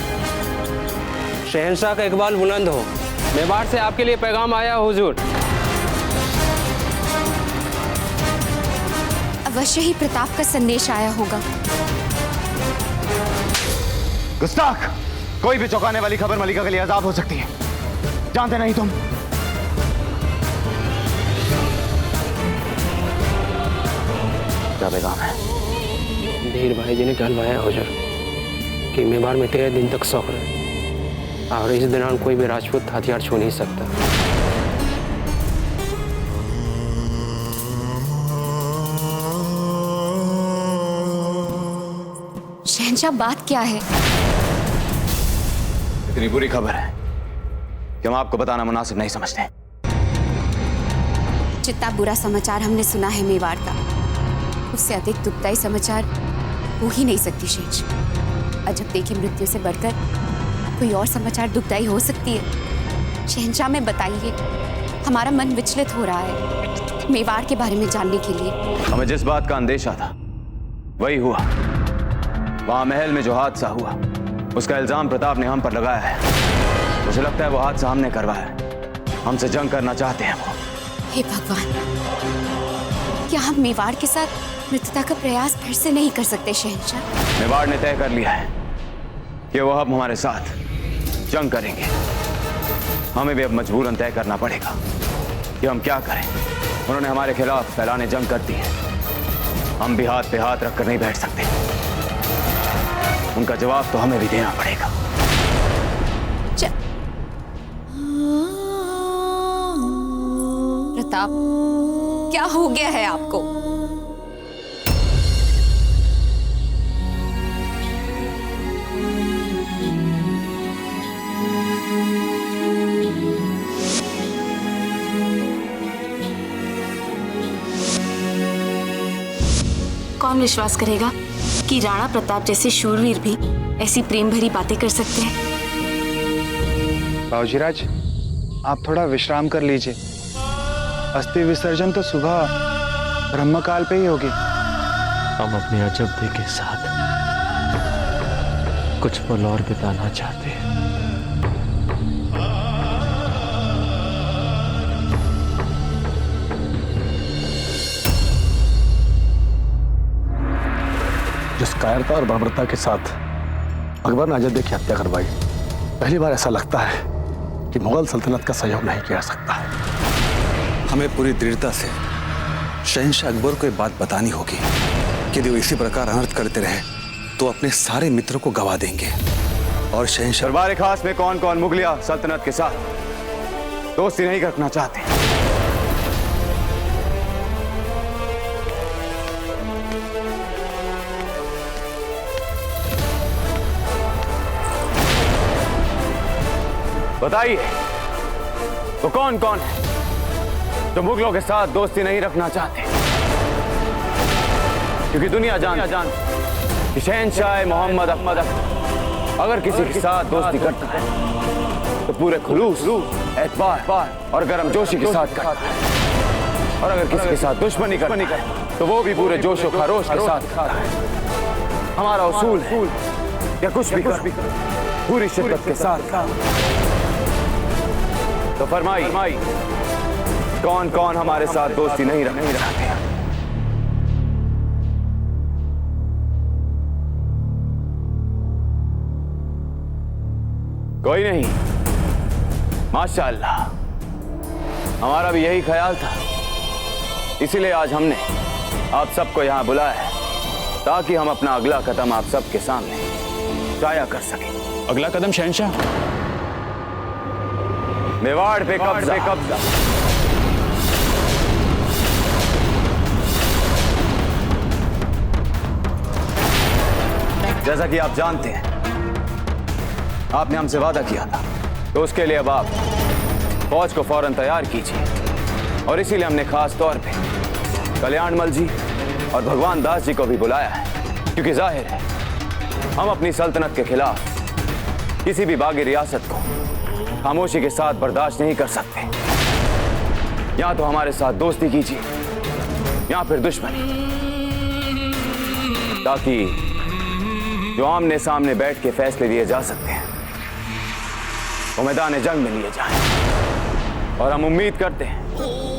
शहंशाह का इकबाल बुलंद हो, मेवाड़ से आपके लिए पैगाम आया हुजूर। अवश्य ही प्रताप का संदेश आया होगा। गुस्ताख! कोई भी चौंकाने वाली खबर मलिका के लिए अजाब हो सकती है, जानते नहीं तुम? क्या पैगाम है? धीर भाई जी ने कहलवाया हुजूर कि मेवाड़ में 13 दिन तक सौख रहे और इस दौरान कोई भी राजपूत हथियार छू नहीं सकता। शहंशाह, बात क्या है? इतनी बुरी खबर है कि हम आपको बताना मुनासिब नहीं समझते। जितना बुरा समाचार हमने सुना है मेवाड़ का, उससे अधिक दुखदायी समाचार हो ही नहीं सकती शहंशाह। अजबदे की मृत्यु से बढ़कर कोई और समाचार दुखदायी हो सकती है? शहंशाह में बताइए, हमारा मन विचलित हो रहा है मेवाड़ के बारे में जानने के लिए। हमें जिस बात का अंदेशा था वही हुआ। वहां महल में जो हादसा हुआ उसका इल्जाम प्रताप ने हम पर लगाया है। मुझे लगता है वो हादसा हमने करवाया है। हमसे जंग करना चाहते हैं वो। हे भगवान, क्या हम मेवाड़ के साथ मित्रता का प्रयास फिर से नहीं कर सकते शहंशाह? मेवाड़ ने तय कर लिया है कि वो अब हमारे साथ जंग करेंगे। हमें भी अब मजबूरन तय करना पड़ेगा कि हम क्या करें। उन्होंने हमारे खिलाफ फैलाने जंग कर दी है, हम भी हाथ पे हाथ रखकर नहीं बैठ सकते। उनका जवाब तो हमें भी देना पड़ेगा। प्रताप, क्या हो गया है आपको? कौन विश्वास करेगा कि राणा प्रताप जैसे शूरवीर भी ऐसी प्रेम भरी बातें कर सकते हैं। बाबूजीराज, आप थोड़ा विश्राम कर लीजिए। अस्थि विसर्जन तो सुबह ब्रह्मकाल पे ही होगी। हम अपने अजबदे के साथ कुछ पल और बिताना चाहते हैं। जिस कायरता और बर्बरता के साथ अकबर ने अजदे की हत्या करवाई, पहली बार ऐसा लगता है कि मुगल सल्तनत का सहयोग नहीं किया सकता है। हमें पूरी दृढ़ता से शहंशाह अकबर को ये बात बतानी होगी कि यदि वो इसी प्रकार अनर्थ करते रहे तो अपने सारे मित्रों को गवा देंगे और शहंशाह। दरबार खास में कौन कौन मुगलिया सल्तनत के साथ दोस्ती नहीं रखना चाहते? बताइए, वो कौन कौन है जो मुगलों के साथ दोस्ती नहीं रखना चाहते? क्योंकि दुनिया जानती कि शहंशाह मोहम्मद अहमद अगर किसी के साथ दोस्ती करता है तो पूरे खुलूस, एतबार और गर्मजोशी के साथ करता है, और अगर किसी के साथ दुश्मनी करता है तो वो भी पूरे जोश और खरोश के साथ करता है। हमारा उसूल है या कुछ भी कर पूरी शिद्दत के साथ। तो फरमाइए, कौन कौन हमारे साथ दोस्ती नहीं रखते? कोई नहीं। माशाअल्लाह, हमारा भी यही ख्याल था। इसीलिए आज हमने आप सबको यहां बुलाया है ताकि हम अपना अगला कदम आप सबके सामने जाया कर सकें। अगला कदम शहंशाह? मेवाड़ पे कब्जा। जैसा कि आप जानते हैं, आपने हमसे वादा किया था, तो उसके लिए अब आप फौज को फौरन तैयार कीजिए। और इसीलिए हमने खास तौर पे कल्याणमल जी और भगवान दास जी को भी बुलाया है, क्योंकि जाहिर है हम अपनी सल्तनत के खिलाफ किसी भी बागी रियासत को खामोशी के साथ बर्दाश्त नहीं कर सकते। या तो हमारे साथ दोस्ती कीजिए या फिर दुश्मनी, ताकि जो आमने सामने बैठ के फैसले लिए जा सकते हैं वो मैदान जंग में लिए जाएं। और हम उम्मीद करते हैं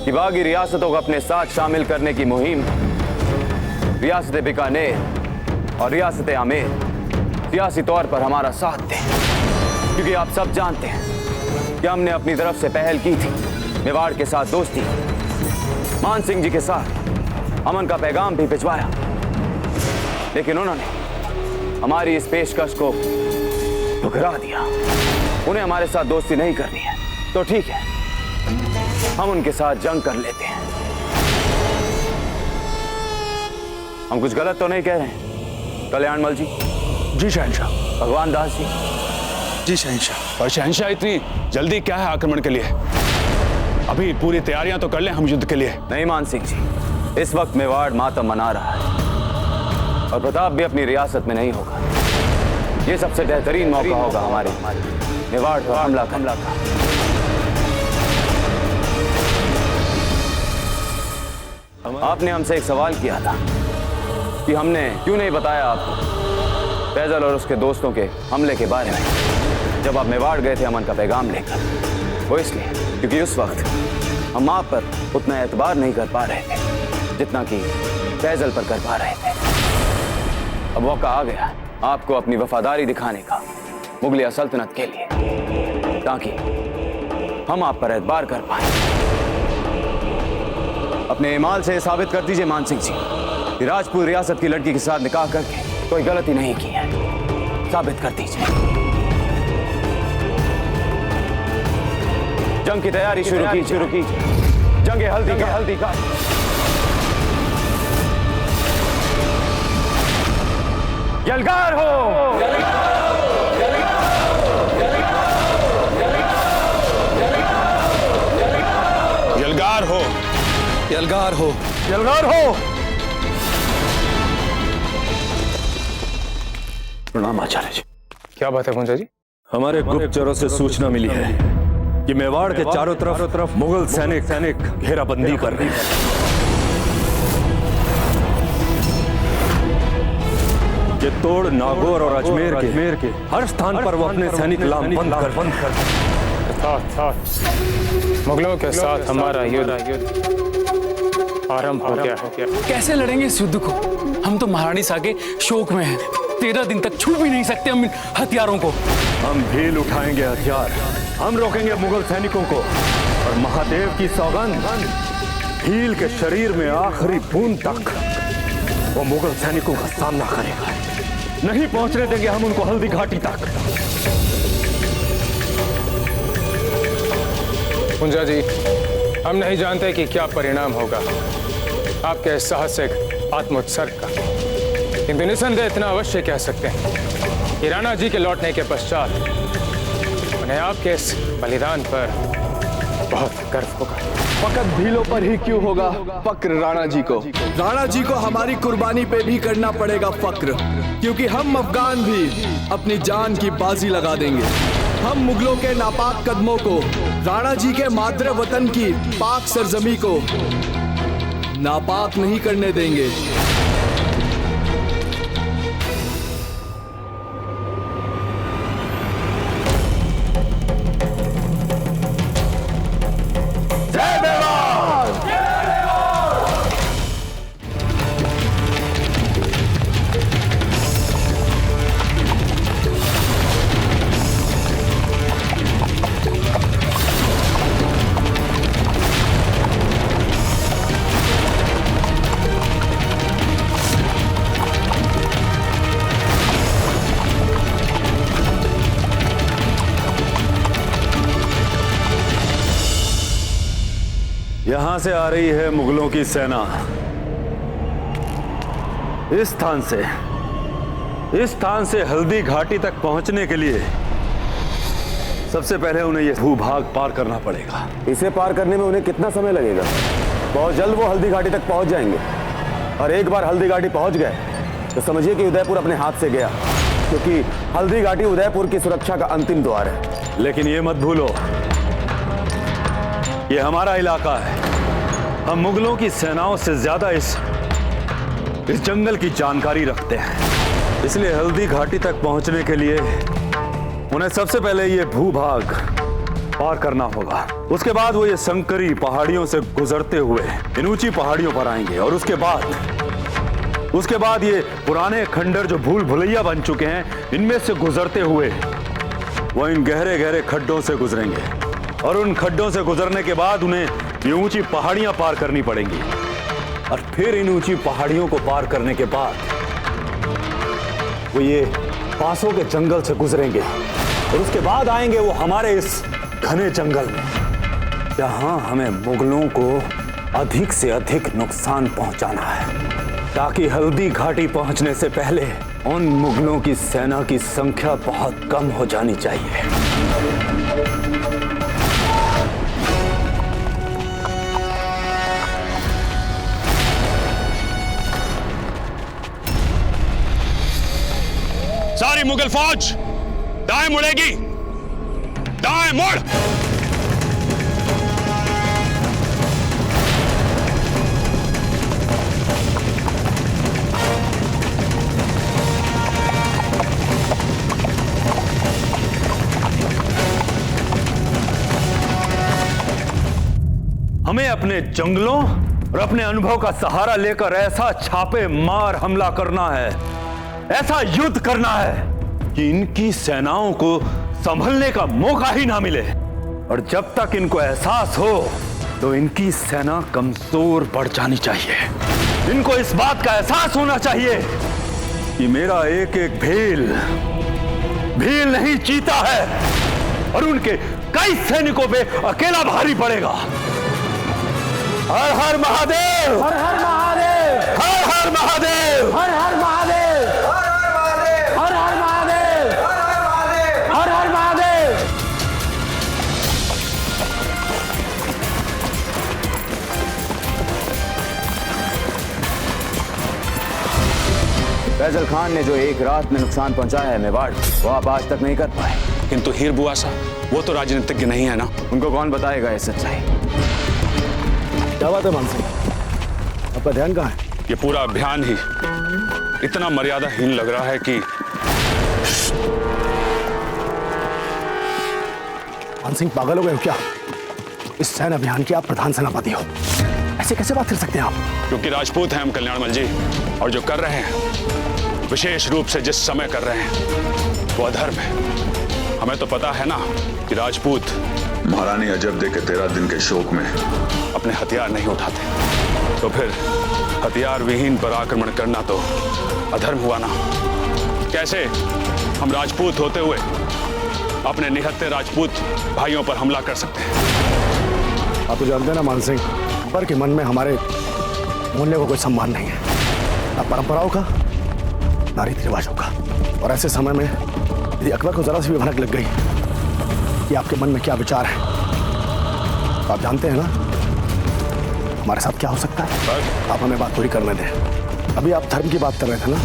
कि बागी रियासतों को अपने साथ शामिल करने की मुहिम रियासत बीकानेर और रियासत आमेर सियासी तौर पर हमारा साथ दें, क्योंकि आप सब जानते हैं कि हमने अपनी तरफ से पहल की थी, मेवाड़ के साथ दोस्ती, मान सिंह जी के साथ अमन का पैगाम भी भिजवाया, लेकिन उन्होंने हमारी इस पेशकश को ठुकरा दिया। उन्हें हमारे साथ दोस्ती नहीं करनी है तो ठीक है, हम उनके साथ जंग कर लेते हैं। हम कुछ गलत तो नहीं कह रहे हैं कल्याणमल जी? जी शहंशाह। भगवान दास जी? जी शहंशाह। और शहंशाह, इतनी जल्दी क्या है आक्रमण के लिए? अभी पूरी तैयारियां तो कर लें हम युद्ध के लिए। नहीं मान सिंह जी, इस वक्त मेवाड़ मातम मना रहा है और प्रताप भी अपनी रियासत में नहीं होगा। ये सबसे बेहतरीन मौका होगा हमारे मेवाड़ पर हमला का। आपने हमसे एक सवाल किया था कि हमने क्यों नहीं बताया आपको फैजल और उसके दोस्तों के हमले के बारे में जब आप मेवाड़ गए थे अमन का पैगाम लेकर। वो इसलिए क्योंकि उस वक्त हम आप पर उतना एतबार नहीं कर पा रहे थे जितना कि फैजल पर कर पा रहे थे। अब मौका आ गया आपको अपनी वफादारी दिखाने का मुगलिया सल्तनत के लिए, ताकि हम आप पर एतबार कर पाए। अपने ईमाल से साबित कर दीजिए मान सिंह जी कि राजपूत रियासत की लड़की के साथ निकाह करके कोई गलती नहीं की है। साबित कर दीजिए। जंग की तैयारी शुरू कीजिए। जंग हल्दी का यलगार हो। यलगार हो। यलगार हो। यलगार हो। प्रणाम आचार्य जी। क्या बात है पूंजा जी? हमारे गुप्तचरों से सूचना मिली है कि मेवाड़ के चारों तरफ मुगल सैनिक घेराबंदी कर रहे हैं। ये तोड़ नागौर और अजमेर के हर स्थान पर वो अपने सैनिक लामबंद कर मुगलों के साथ हमारा युद्ध आरंभ हो गया है। कैसे लड़ेंगे इस युद्ध को? हम तो महारानी सा के शोक में हैं। 13 दिन तक छू भी नहीं सकते हम इन हथियारों को। हम भील उठाएंगे हथियार, हम रोकेंगे मुगल सैनिकों को, और महादेव की सौगंध, भील के शरीर में आखिरी बूंद तक वो मुगल सैनिकों का सामना करेगा। नहीं पहुंचने देंगे हम उनको हल्दी घाटी तक। पूंजा जी, हम नहीं जानते कि क्या परिणाम होगा आपके साहसिक आत्मोत्सर्ग का, किंतु निसंदेह इतना अवश्य कह सकते हैं कि राणा जी के लौटने के पश्चात उन्हें आपके इस बलिदान पर बहुत गर्व होगा। फकत भीलों पर ही क्यों होगा फक्र राणा जी को? राणा जी को हमारी कुर्बानी पे भी करना पड़ेगा फक्र, क्योंकि हम अफगान भी अपनी जान की बाजी लगा देंगे। हम मुगलों के नापाक कदमों को, राणा जी के मातृ वतन की पाक सरजमी को नापाक नहीं करने देंगे। यहां से आ रही है मुगलों की सेना। इस स्थान से हल्दी घाटी तक पहुंचने के लिए सबसे पहले उन्हें यह भूभाग पार करना पड़ेगा। इसे पार करने में उन्हें कितना समय लगेगा? बहुत जल्द वो हल्दी घाटी तक पहुंच जाएंगे, और एक बार हल्दी घाटी पहुंच गए तो समझिए कि उदयपुर अपने हाथ से गया, क्योंकि हल्दी घाटी उदयपुर की सुरक्षा का अंतिम द्वार है। लेकिन ये मत भूलो, ये हमारा इलाका है। हम मुगलों की सेनाओं से ज्यादा इस जंगल की जानकारी रखते हैं, इसलिए हल्दी घाटी तक पहुंचने के लिए उन्हें सबसे पहले ये भूभाग पार करना होगा। उसके बाद वो ये संकरी पहाड़ियों से गुजरते हुए इन ऊंची पहाड़ियों पर आएंगे, और उसके बाद ये पुराने खंडर जो भूल भुलैया बन चुके हैं, इनमें से गुजरते हुए वो इन गहरे गहरे खड्डों से गुजरेंगे, और उन खड्डों से गुजरने के बाद उन्हें ये ऊंची पहाड़ियां पार करनी पड़ेंगी, और फिर इन ऊंची पहाड़ियों को पार करने के बाद वो ये पासों के जंगल से गुजरेंगे, और उसके बाद आएंगे वो हमारे इस घने जंगल में, जहां हमें मुगलों को अधिक से अधिक नुकसान पहुंचाना है, ताकि हल्दी घाटी पहुंचने से पहले उन मुगलों की सेना की संख्या बहुत कम हो जानी चाहिए। सारी मुगल फौज दाएं मुड़ेगी, दाएं मुड़। हमें अपने जंगलों और अपने अनुभव का सहारा लेकर ऐसा छापे मार हमला करना है, ऐसा युद्ध करना है कि इनकी सेनाओं को संभलने का मौका ही ना मिले, और जब तक इनको एहसास हो तो इनकी सेना कमजोर पड़ जानी चाहिए। इनको इस बात का एहसास होना चाहिए कि मेरा एक एक भील नहीं चीता है, और उनके कई सैनिकों पे अकेला भारी पड़ेगा। हर हर महादेव, हर हर महादेव, हर हर महादेव, हर हर महादेव, हर हर महादेव, हर हर महादेव। फैजल खान ने जो एक रात में नुकसान पहुंचाया है मेवाड़, वो आप आज तक नहीं कर पाए। किंतु हीर बुआसा वो तो राजनीतिज्ञ नहीं है ना। उनको कौन बताएगा ये सच्चाई? क्या बात है मान सिंह, आपका ध्यान कहाँ है? ये पूरा अभियान ही इतना मर्यादाहीन लग रहा है कि मान सिंह पागल हो गए हो क्या? इस सैन्य अभियान के आप प्रधान सेनापति हो, ऐसे कैसे बात कर सकते हैं आप? क्योंकि राजपूत हैं हम कल्याणमल जी, और जो कर रहे हैं विशेष रूप से जिस समय कर रहे हैं वो अधर्म है। हमें तो पता है ना कि राजपूत महारानी अजबदे के 13 दिन के शोक में अपने हथियार नहीं उठाते, तो फिर हथियार विहीन पर आक्रमण करना तो अधर्म हुआ ना। कैसे हम राजपूत होते हुए अपने निहत्थे राजपूत भाइयों पर हमला कर सकते हैं? आप तो जानते हैं ना मान सिंह, पर के मन में हमारे मूल्य को कोई सम्मान नहीं है, ना परंपराओं का ना रीति रिवाजों का। और ऐसे समय में यदि अकबर को जरा सी भी भनक लग गई कि आपके मन में क्या विचार है, तो आप जानते हैं ना हमारे साथ क्या हो सकता है। आप हमें बात पूरी करने दें। अभी आप धर्म की बात कर रहे थे ना,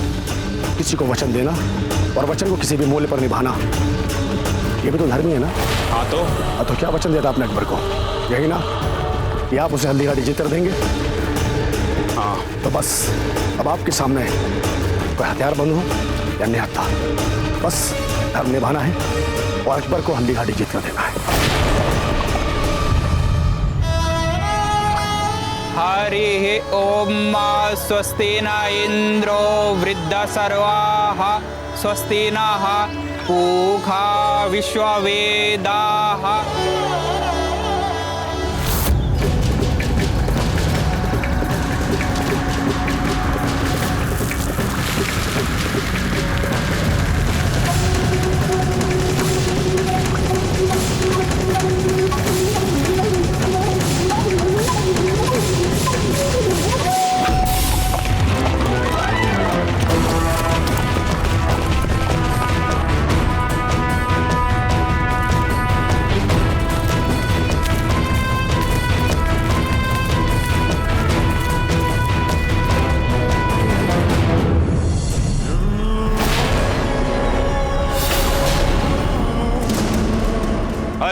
किसी को वचन देना और वचन को किसी भी मूल्य पर निभाना, ये भी तो धर्म ही है ना। हाँ तो क्या वचन देता आपने अकबर को? यही ना कि आप उसे हल्दी घाटी जीत कर देंगे। हाँ तो बस अब आपके सामने कोई हथियार बंद हो या निहत्था, बस धर्म निभाना है और अकबर को हल्दी घाटी जीत कर देना है। हरि ओम स्वस्ति न इंद्रो वृद्ध सर्वाः स्वस्ति नः पूषा विश्ववेदाः।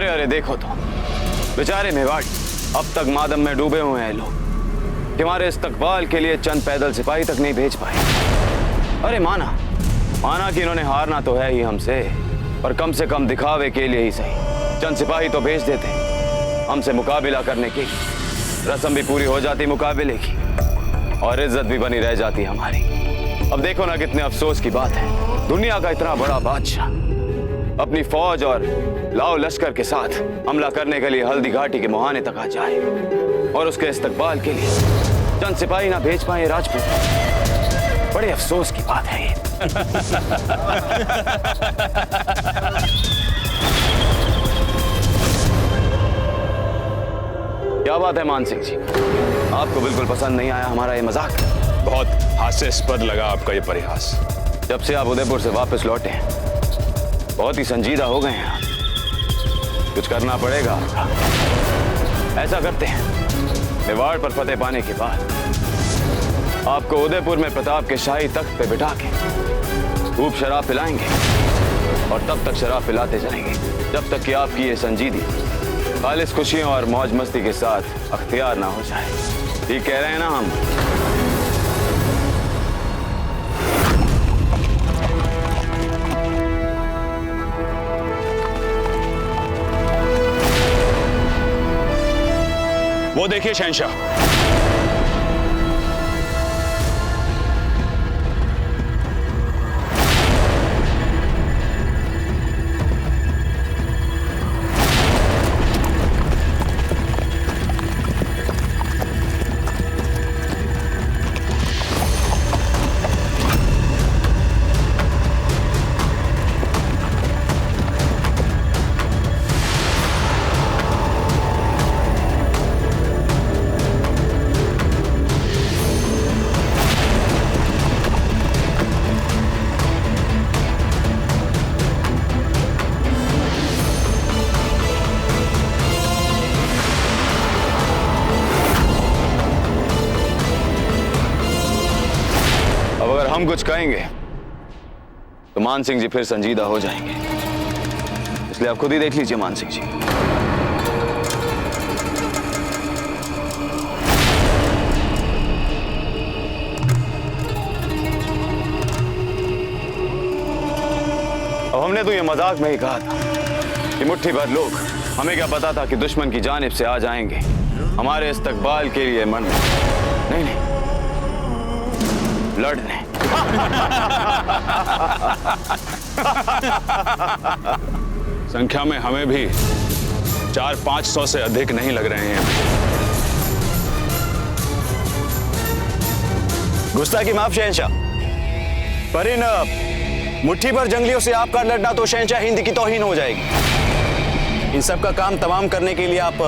अरे देखो तो बेचारे मेवाड़ अब तक मादम में डूबे हुए हैं लोग, कि हमारे इस्तकबाल के लिए चंद पैदल सिपाही तक नहीं भेज पाए। अरे माना कि इन्होंने हारना तो है ही हमसे, पर कम से कम दिखावे के लिए ही सही चंद सिपाही तो भेज देते हमसे मुकाबला करने की। रस्म भी पूरी हो जाती मुकाबले की और इज्जत भी बनी रह जाती हमारी। अब देखो ना कितने अफसोस की बात है, दुनिया का इतना बड़ा बादशाह अपनी फौज और लाओ लश्कर के साथ हमला करने के लिए हल्दी घाटी के मुहाने तक आ जाए और उसके इस्तकबाल के लिए चंद सिपाही ना भेज पाए राजपूत। बड़े अफसोस की बात है ये। क्या बात है मान सिंह जी, आपको बिल्कुल पसंद नहीं आया हमारा ये मजाक? बहुत हास्यास्पद लगा आपका ये परिहास। जब से आप उदयपुर से वापस लौटे हैं बहुत ही संजीदा हो गए हैं आप, कुछ करना पड़ेगा आपका। ऐसा करते हैं, मेवाड़ पर फतेह पाने के बाद आपको उदयपुर में प्रताप के शाही तख्त पे बिठा के खूब शराब पिलाएंगे और तब तक शराब पिलाते चलेंगे जब तक कि आपकी ये संजीदी खालिस खुशियों और मौज मस्ती के साथ अख्तियार ना हो जाए। ठीक कह रहे हैं ना हम? वो देखिए शहंशाह, हम कुछ कहेंगे तो मान सिंह जी फिर संजीदा हो जाएंगे। इसलिए आप खुद ही देख लीजिए मान सिंह जी। अब हमने तो ये मजाक में ही कहा था कि मुट्ठी भर लोग, हमें क्या पता था कि दुश्मन की जानिब से आ जाएंगे हमारे इस्तकबाल के लिए मन नहीं लड़ने। संख्या में हमें भी 400-500 से अधिक नहीं लग रहे हैं। गुस्ताखी माफ शहंशाह, पर इन मुट्ठी भर जंगलियों से आपका लड़ना तो शहंशाह हिंद की तौहीन हो जाएगी। इन सब का काम तमाम करने के लिए आप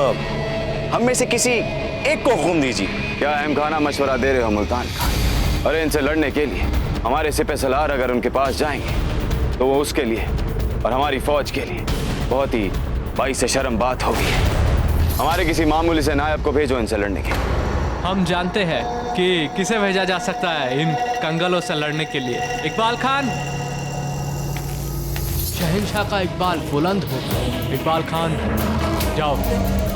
हम में से किसी एक को हुक्म दीजिए। क्या अहमखाना मशवरा दे रहे हो मुल्तान खान? अरे इनसे लड़ने के लिए हमारे सिपह सलार अगर उनके पास जाएंगे तो वो उसके लिए और हमारी फौज के लिए बहुत ही बाइस शर्म बात होगी। हमारे किसी मामूली से नायब को भेजो इनसे लड़ने के। हम जानते हैं कि किसे भेजा जा सकता है इन कंगालों से लड़ने के लिए। इकबाल खान, शहंशाह का इकबाल बुलंद हो। इकबाल खान, जाओ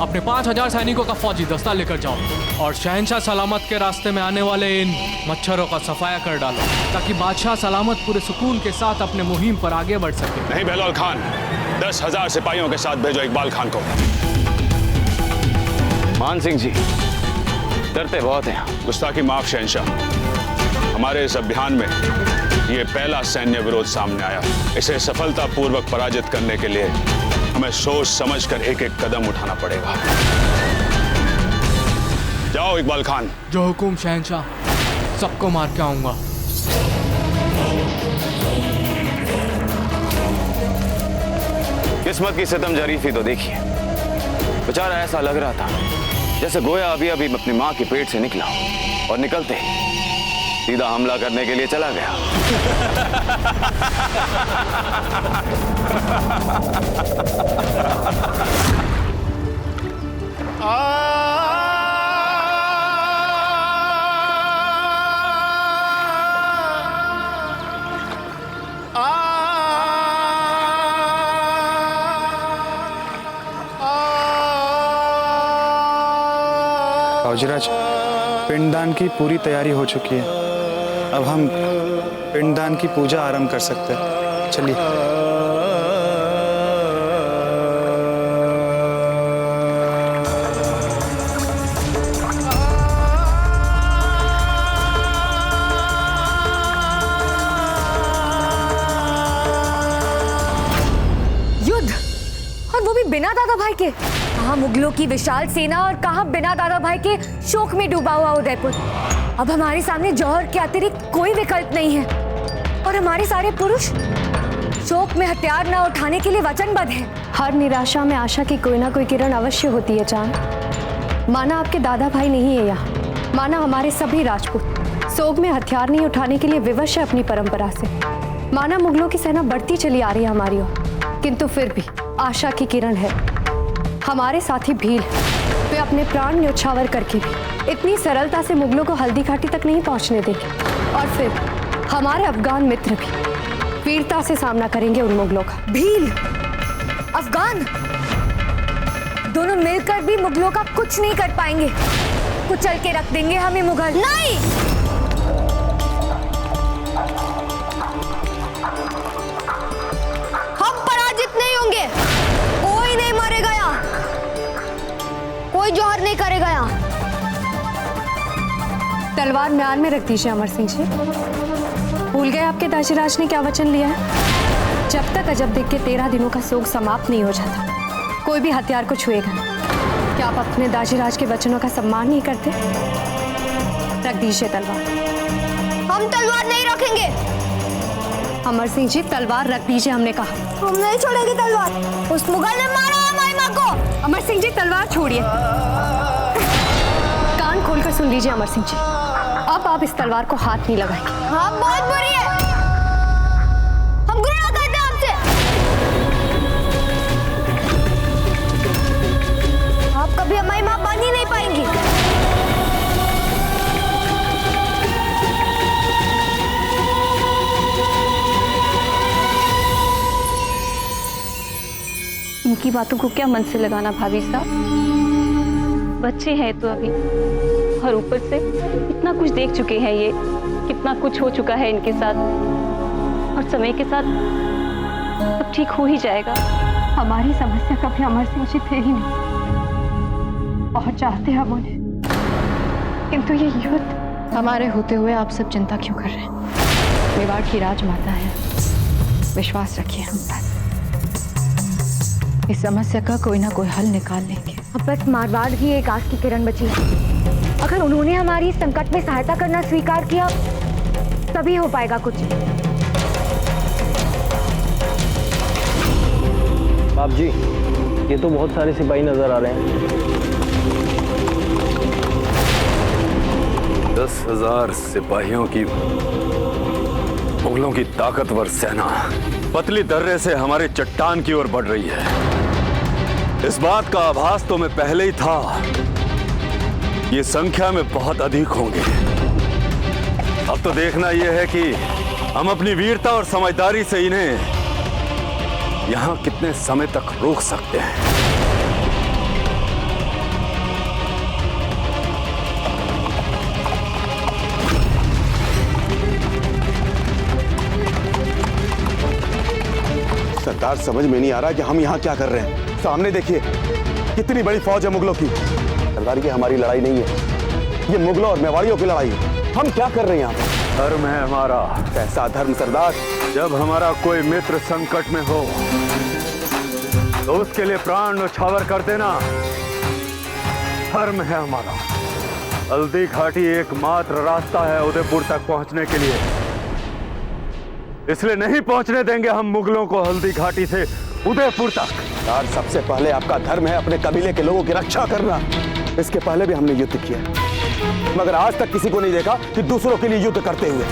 अपने 5000 सैनिकों का फौजी दस्ता लेकर जाओ और शहंशाह सलामत के रास्ते में आने वाले इन मच्छरों का सफाया कर डालो ताकि बादशाह सलामत पूरे सुकून के साथ अपने मुहिम पर आगे बढ़ सके। नहीं बहलोल खान, 10,000 सिपाहियों के साथ भेजो इकबाल खान को। मान सिंह जी डरते बहुत हैं। गुस्ताखी माफ शहंशाह, हमारे इस अभियान में ये पहला सैन्य विरोध सामने आया। इसे सफलतापूर्वक पराजित करने के लिए हमें सोच समझकर एक एक कदम उठाना पड़ेगा। जाओ इकबाल खान। जो हुकुम शहंशाह, सबको मार के आऊंगा। किस्मत की सितम जरीफी तो देखिए। बेचारा ऐसा लग रहा था जैसे गोया अभी अभी अपनी माँ के पेट से निकला और निकलते ही सीधा हमला करने के लिए चला गया। फौजीराज, पिंडदान की पूरी तैयारी हो चुकी है। अब हम पिंडदान की पूजा आरंभ कर सकते हैं। चलिए। युद्ध, और वो भी बिना दादा भाई के। कहाँ मुगलों की विशाल सेना और कहाँ बिना दादा भाई के शोक में डूबा हुआ उदयपुर। अब हमारे सामने जौहर के अतिरिक्त कोई विकल्प नहीं है और हमारे सारे पुरुष शोक में हथियार न उठाने के लिए वचनबद्ध हैं। हर निराशा में आशा की कोई ना कोई किरण अवश्य होती है चांद। माना आपके दादा भाई नहीं है यहाँ, माना हमारे सभी राजपूत शोक में हथियार नहीं उठाने के लिए विवश है अपनी परंपरा से, माना मुगलों की सेना बढ़ती चली आ रही है हमारी ओर, किंतु फिर भी आशा की किरण है। हमारे साथी भील, वे अपने प्राण न्योछावर करके भी इतनी सरलता से मुगलों को हल्दी घाटी तक नहीं पहुंचने देंगे। और फिर हमारे अफगान मित्र भी वीरता से सामना करेंगे उन मुगलों का। भील, अफगान, दोनों मिलकर भी मुगलों का कुछ नहीं कर पाएंगे। कुचल के रख देंगे हमें मुगल। नहीं, हम पराजित नहीं होंगे। कोई नहीं मरेगा यहाँ, कोई जौहर नहीं करेगा यहाँ। तलवार म्यान में रख दीजिए अमर सिंह जी। भूल गए आपके दाजीराज ने क्या वचन लिया है? जब तक अजब देख के 13 दिनों का शोक समाप्त नहीं हो जाता, कोई भी हथियार को छुएगा नहीं। क्या आप अपने दाजीराज के वचनों का सम्मान नहीं करते? रख दीजिए तलवार। हम तलवार नहीं रखेंगे। अमर सिंह जी, तलवार रख दीजिए, हमने कहा। हम नहीं छोड़ेंगे तलवार। उस मुगल ने मारा है हमारी माँ को। अमर सिंह जी, तलवार छोड़िए। कान खोलकर सुन लीजिए अमर सिंह जी, अब आप इस तलवार को हाथ नहीं लगाएंगे। हाँ, बहुत बुरी है। हम घृणा करते हैं आपसे। आप कभी हमारी माँ बन ही नहीं पाएंगी। इनकी बातों को क्या मन से लगाना भाभी साहब। बच्चे हैं तो अभी, और ऊपर से इतना कुछ देख चुके हैं ये, कितना कुछ हो चुका है इनके साथ, और समय के साथ सब ठीक हो ही जाएगा। हमारी समस्या कभी अमर सिंह जी थे ही नहीं, बहुत चाहते हम उन्हें, किंतु ये युद्ध हमारे होते हुए आप सब चिंता क्यों कर रहे हैं? मेवाड़ की राजमाता है, विश्वास रखिए हम पर। इस समस्या का कोई ना कोई हल निकाल लेंगे। अब बस मारवाड़ ही एक आस की किरण बची है। अगर उन्होंने हमारी इस संकट में सहायता करना स्वीकार किया तभी हो पाएगा कुछ। बाप जी, ये तो बहुत सारे सिपाही नजर आ रहे हैं। 10,000 सिपाहियों की मुगलों की ताकतवर सेना पतली दर्रे से हमारे चट्टान की ओर बढ़ रही है। इस बात का आभास तो मैं पहले ही था, ये संख्या में बहुत अधिक होंगे। अब तो देखना यह है कि हम अपनी वीरता और समझदारी से इन्हें यहां कितने समय तक रोक सकते हैं। सरदार, समझ में नहीं आ रहा कि हम यहाँ क्या कर रहे हैं। सामने देखिए कितनी बड़ी फौज है मुगलों की। सरदार, ये हमारी लड़ाई नहीं है, ये मुगलों और मेवाड़ियों की लड़ाई है। हम क्या कर रहे हैं यहाँ? धर्म है हमारा। कैसा धर्म सरदार? जब हमारा कोई मित्र संकट में हो तो उसके लिए प्राण न्यौछावर कर देना धर्म है हमारा। हल्दी घाटी एकमात्र रास्ता है उदयपुर तक पहुंचने के लिए, इसलिए नहीं पहुंचने देंगे हम मुगलों को हल्दी घाटी से उदयपुर तक। सरदार, सबसे पहले आपका धर्म है अपने कबीले के लोगों की रक्षा करना। इसके पहले भी हमने युद्ध किया, मगर आज तक किसी को नहीं देखा कि दूसरों के लिए युद्ध करते हुए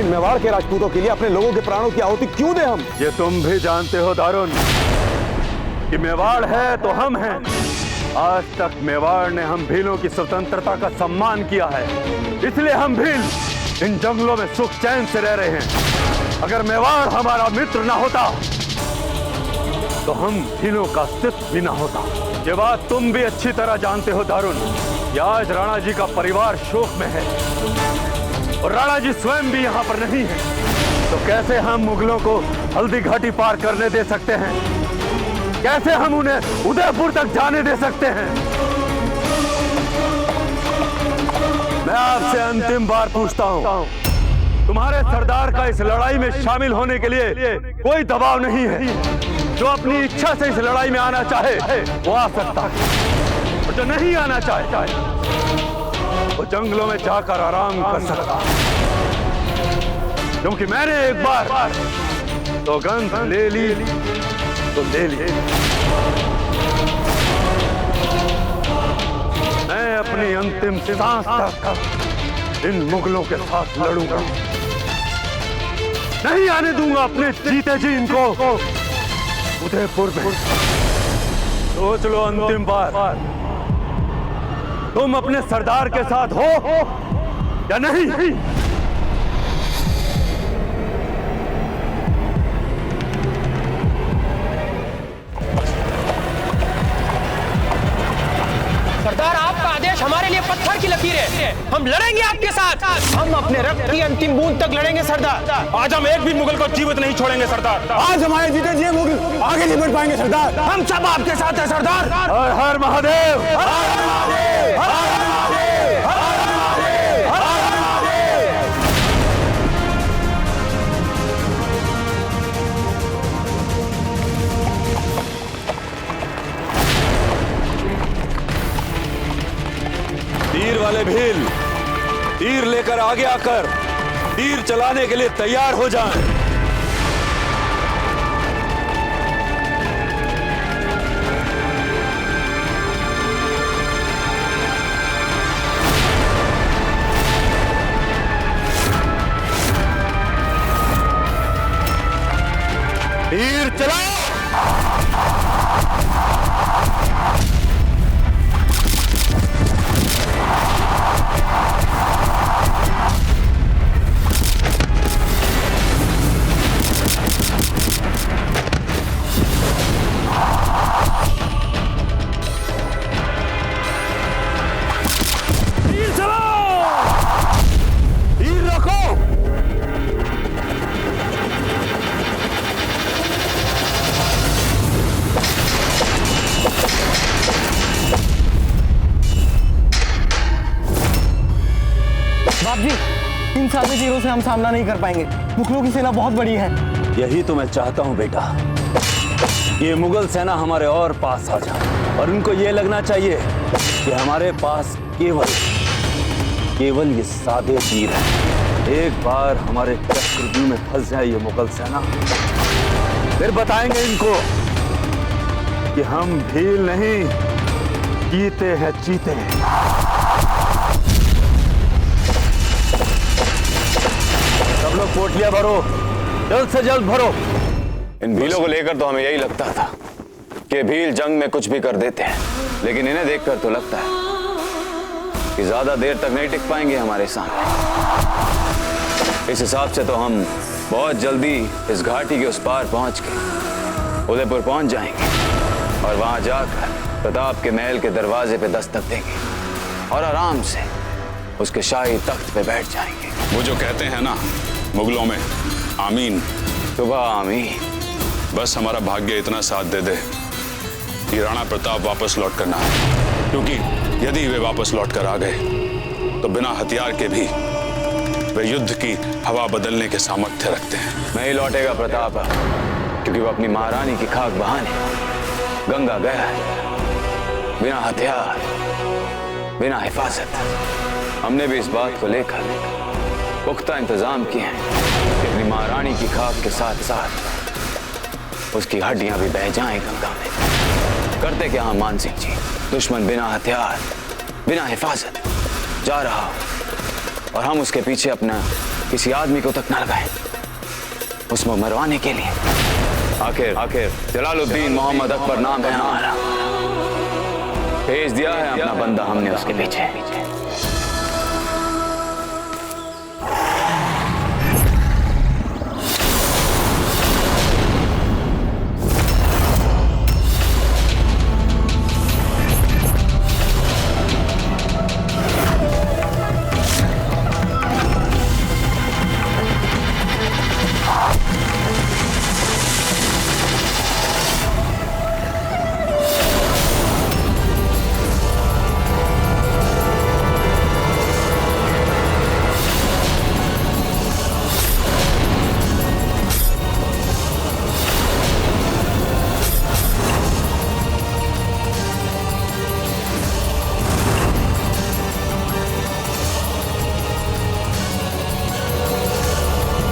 इन मेवाड़ के राजपूतों के लिए अपने लोगों के प्राणों की आहुति क्यों दें हम? ये तुम भी जानते हो दारुण कि मेवाड़ है तो हम हैं। आज तक मेवाड़ ने हम भीलों की स्वतंत्रता का सम्मान किया है, इसलिए हम भील इन जंगलों में सुख चैन से रह रहे हैं। अगर मेवाड़ हमारा मित्र ना होता तो हम भीलों का अस्तित्व भी ना होता। ये बात तुम भी अच्छी तरह जानते हो दारुण कि आज राणा जी का परिवार शोक में है और राणा जी स्वयं भी यहाँ पर नहीं है, तो कैसे हम मुगलों को हल्दी घाटी पार करने दे सकते हैं? कैसे हम उन्हें उदयपुर तक जाने दे सकते हैं? मैं आपसे अंतिम बार पूछता हूँ, तुम्हारे सरदार का इस लड़ाई में शामिल होने के लिए कोई दबाव नहीं है। जो अपनी इच्छा से इस लड़ाई में आना चाहे वो आ सकता है, और जो नहीं आना चाहे वो जंगलों में जाकर आराम कर सकता है। क्योंकि मैंने एक बार सौगंध ले ली तो ले ली। मैं अपनी अंतिम सांस तक इन मुगलों के साथ लड़ूंगा। नहीं आने दूंगा अपने जीते जी इनको उदयपुर में। सोच लो अंतिम बार, तुम अपने सरदार के साथ हो या नहीं? सरदार, आपका आदेश हमारे लिए पत्थर की लकीर है। हम लड़ेंगे आपके साथ। हम अपने रक्त की अंतिम बूंद तक लड़ेंगे सरदार। आज हम एक भी मुगल को जीवित नहीं छोड़ेंगे सरदार। आज हमारे जीते जी मुगल आगे नहीं बढ़ पाएंगे सरदार। हम सब आपके साथ हैं सरदार। हर हर महादेव, हर हर महादेव, हर हर महादेव, हर हर महादेव, हर हर महादेव। तीर वाले भील तीर लेकर आगे आकर तीर चलाने के लिए तैयार हो जाएं। तीर चलाओ। सभी तीरों से हम सामना नहीं कर पाएंगे। मुगलों की सेना बहुत बड़ी है। यही तो मैं चाहता हूं बेटा, ये मुगल सेना हमारे और पास आ जाए और उनको ये लगना चाहिए कि हमारे पास केवल ये सादे तीर हैं। एक बार हमारे चक्रव्यूह में फंस जाए ये मुगल सेना, फिर बताएंगे इनको कि हम भील नहीं, जीते हैं चीते। सब लोग पोटलियां भरो, जल्द से जल्द भरो। इन भीलों को लेकर तो हमें यही लगता था कि भील जंग में कुछ भी कर देते हैं, लेकिन इन्हें देखकर तो लगता है कि ज्यादा देर तक नहीं टिक पाएंगे हमारे सामने। इस हिसाब से तो हम बहुत जल्दी इस घाटी के उस पार पहुंच के उदयपुर पहुंच जाएंगे और वहां जाकर प्रताप के महल के दरवाजे पे दस्तक देंगे और आराम से उसके शाही तख्त पे बैठ जाएंगे। वो जो कहते हैं ना मुगलों में, आमीन। सुबह आमीन। बस हमारा भाग्य इतना साथ दे दे कि राणा प्रताप वापस लौट कर ना आए, क्योंकि यदि वे वापस लौट कर आ गए तो बिना हथियार के भी वे युद्ध की हवा बदलने के सामर्थ्य रखते हैं। नहीं लौटेगा प्रताप, क्योंकि वो अपनी महारानी की खाक बहाने गंगा गया है, बिना हथियार, बिना हिफाजत। हमने भी इस बात को लेकर पुख्ता इंतजाम किए हैं कि अपनी महारानी की खाक के साथ साथ उसकी हड्डियां भी बह जाएं गंगा में। करते क्या हम मान सिंह जी, दुश्मन बिना हथियार, बिना हिफाजत जा रहा हो और हम उसके पीछे अपना किसी आदमी को तक न लगाएं उसमें मरवाने के लिए। आखिर जलालुद्दीन मोहम्मद अकबर नाम है हमारा, भेज दिया है अपना बंदा हमने उसके पीछे।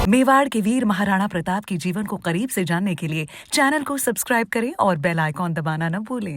मेवाड़ के वीर महाराणा प्रताप के जीवन को करीब से जानने के लिए चैनल को सब्सक्राइब करें और बेल आइकॉन दबाना न भूलें।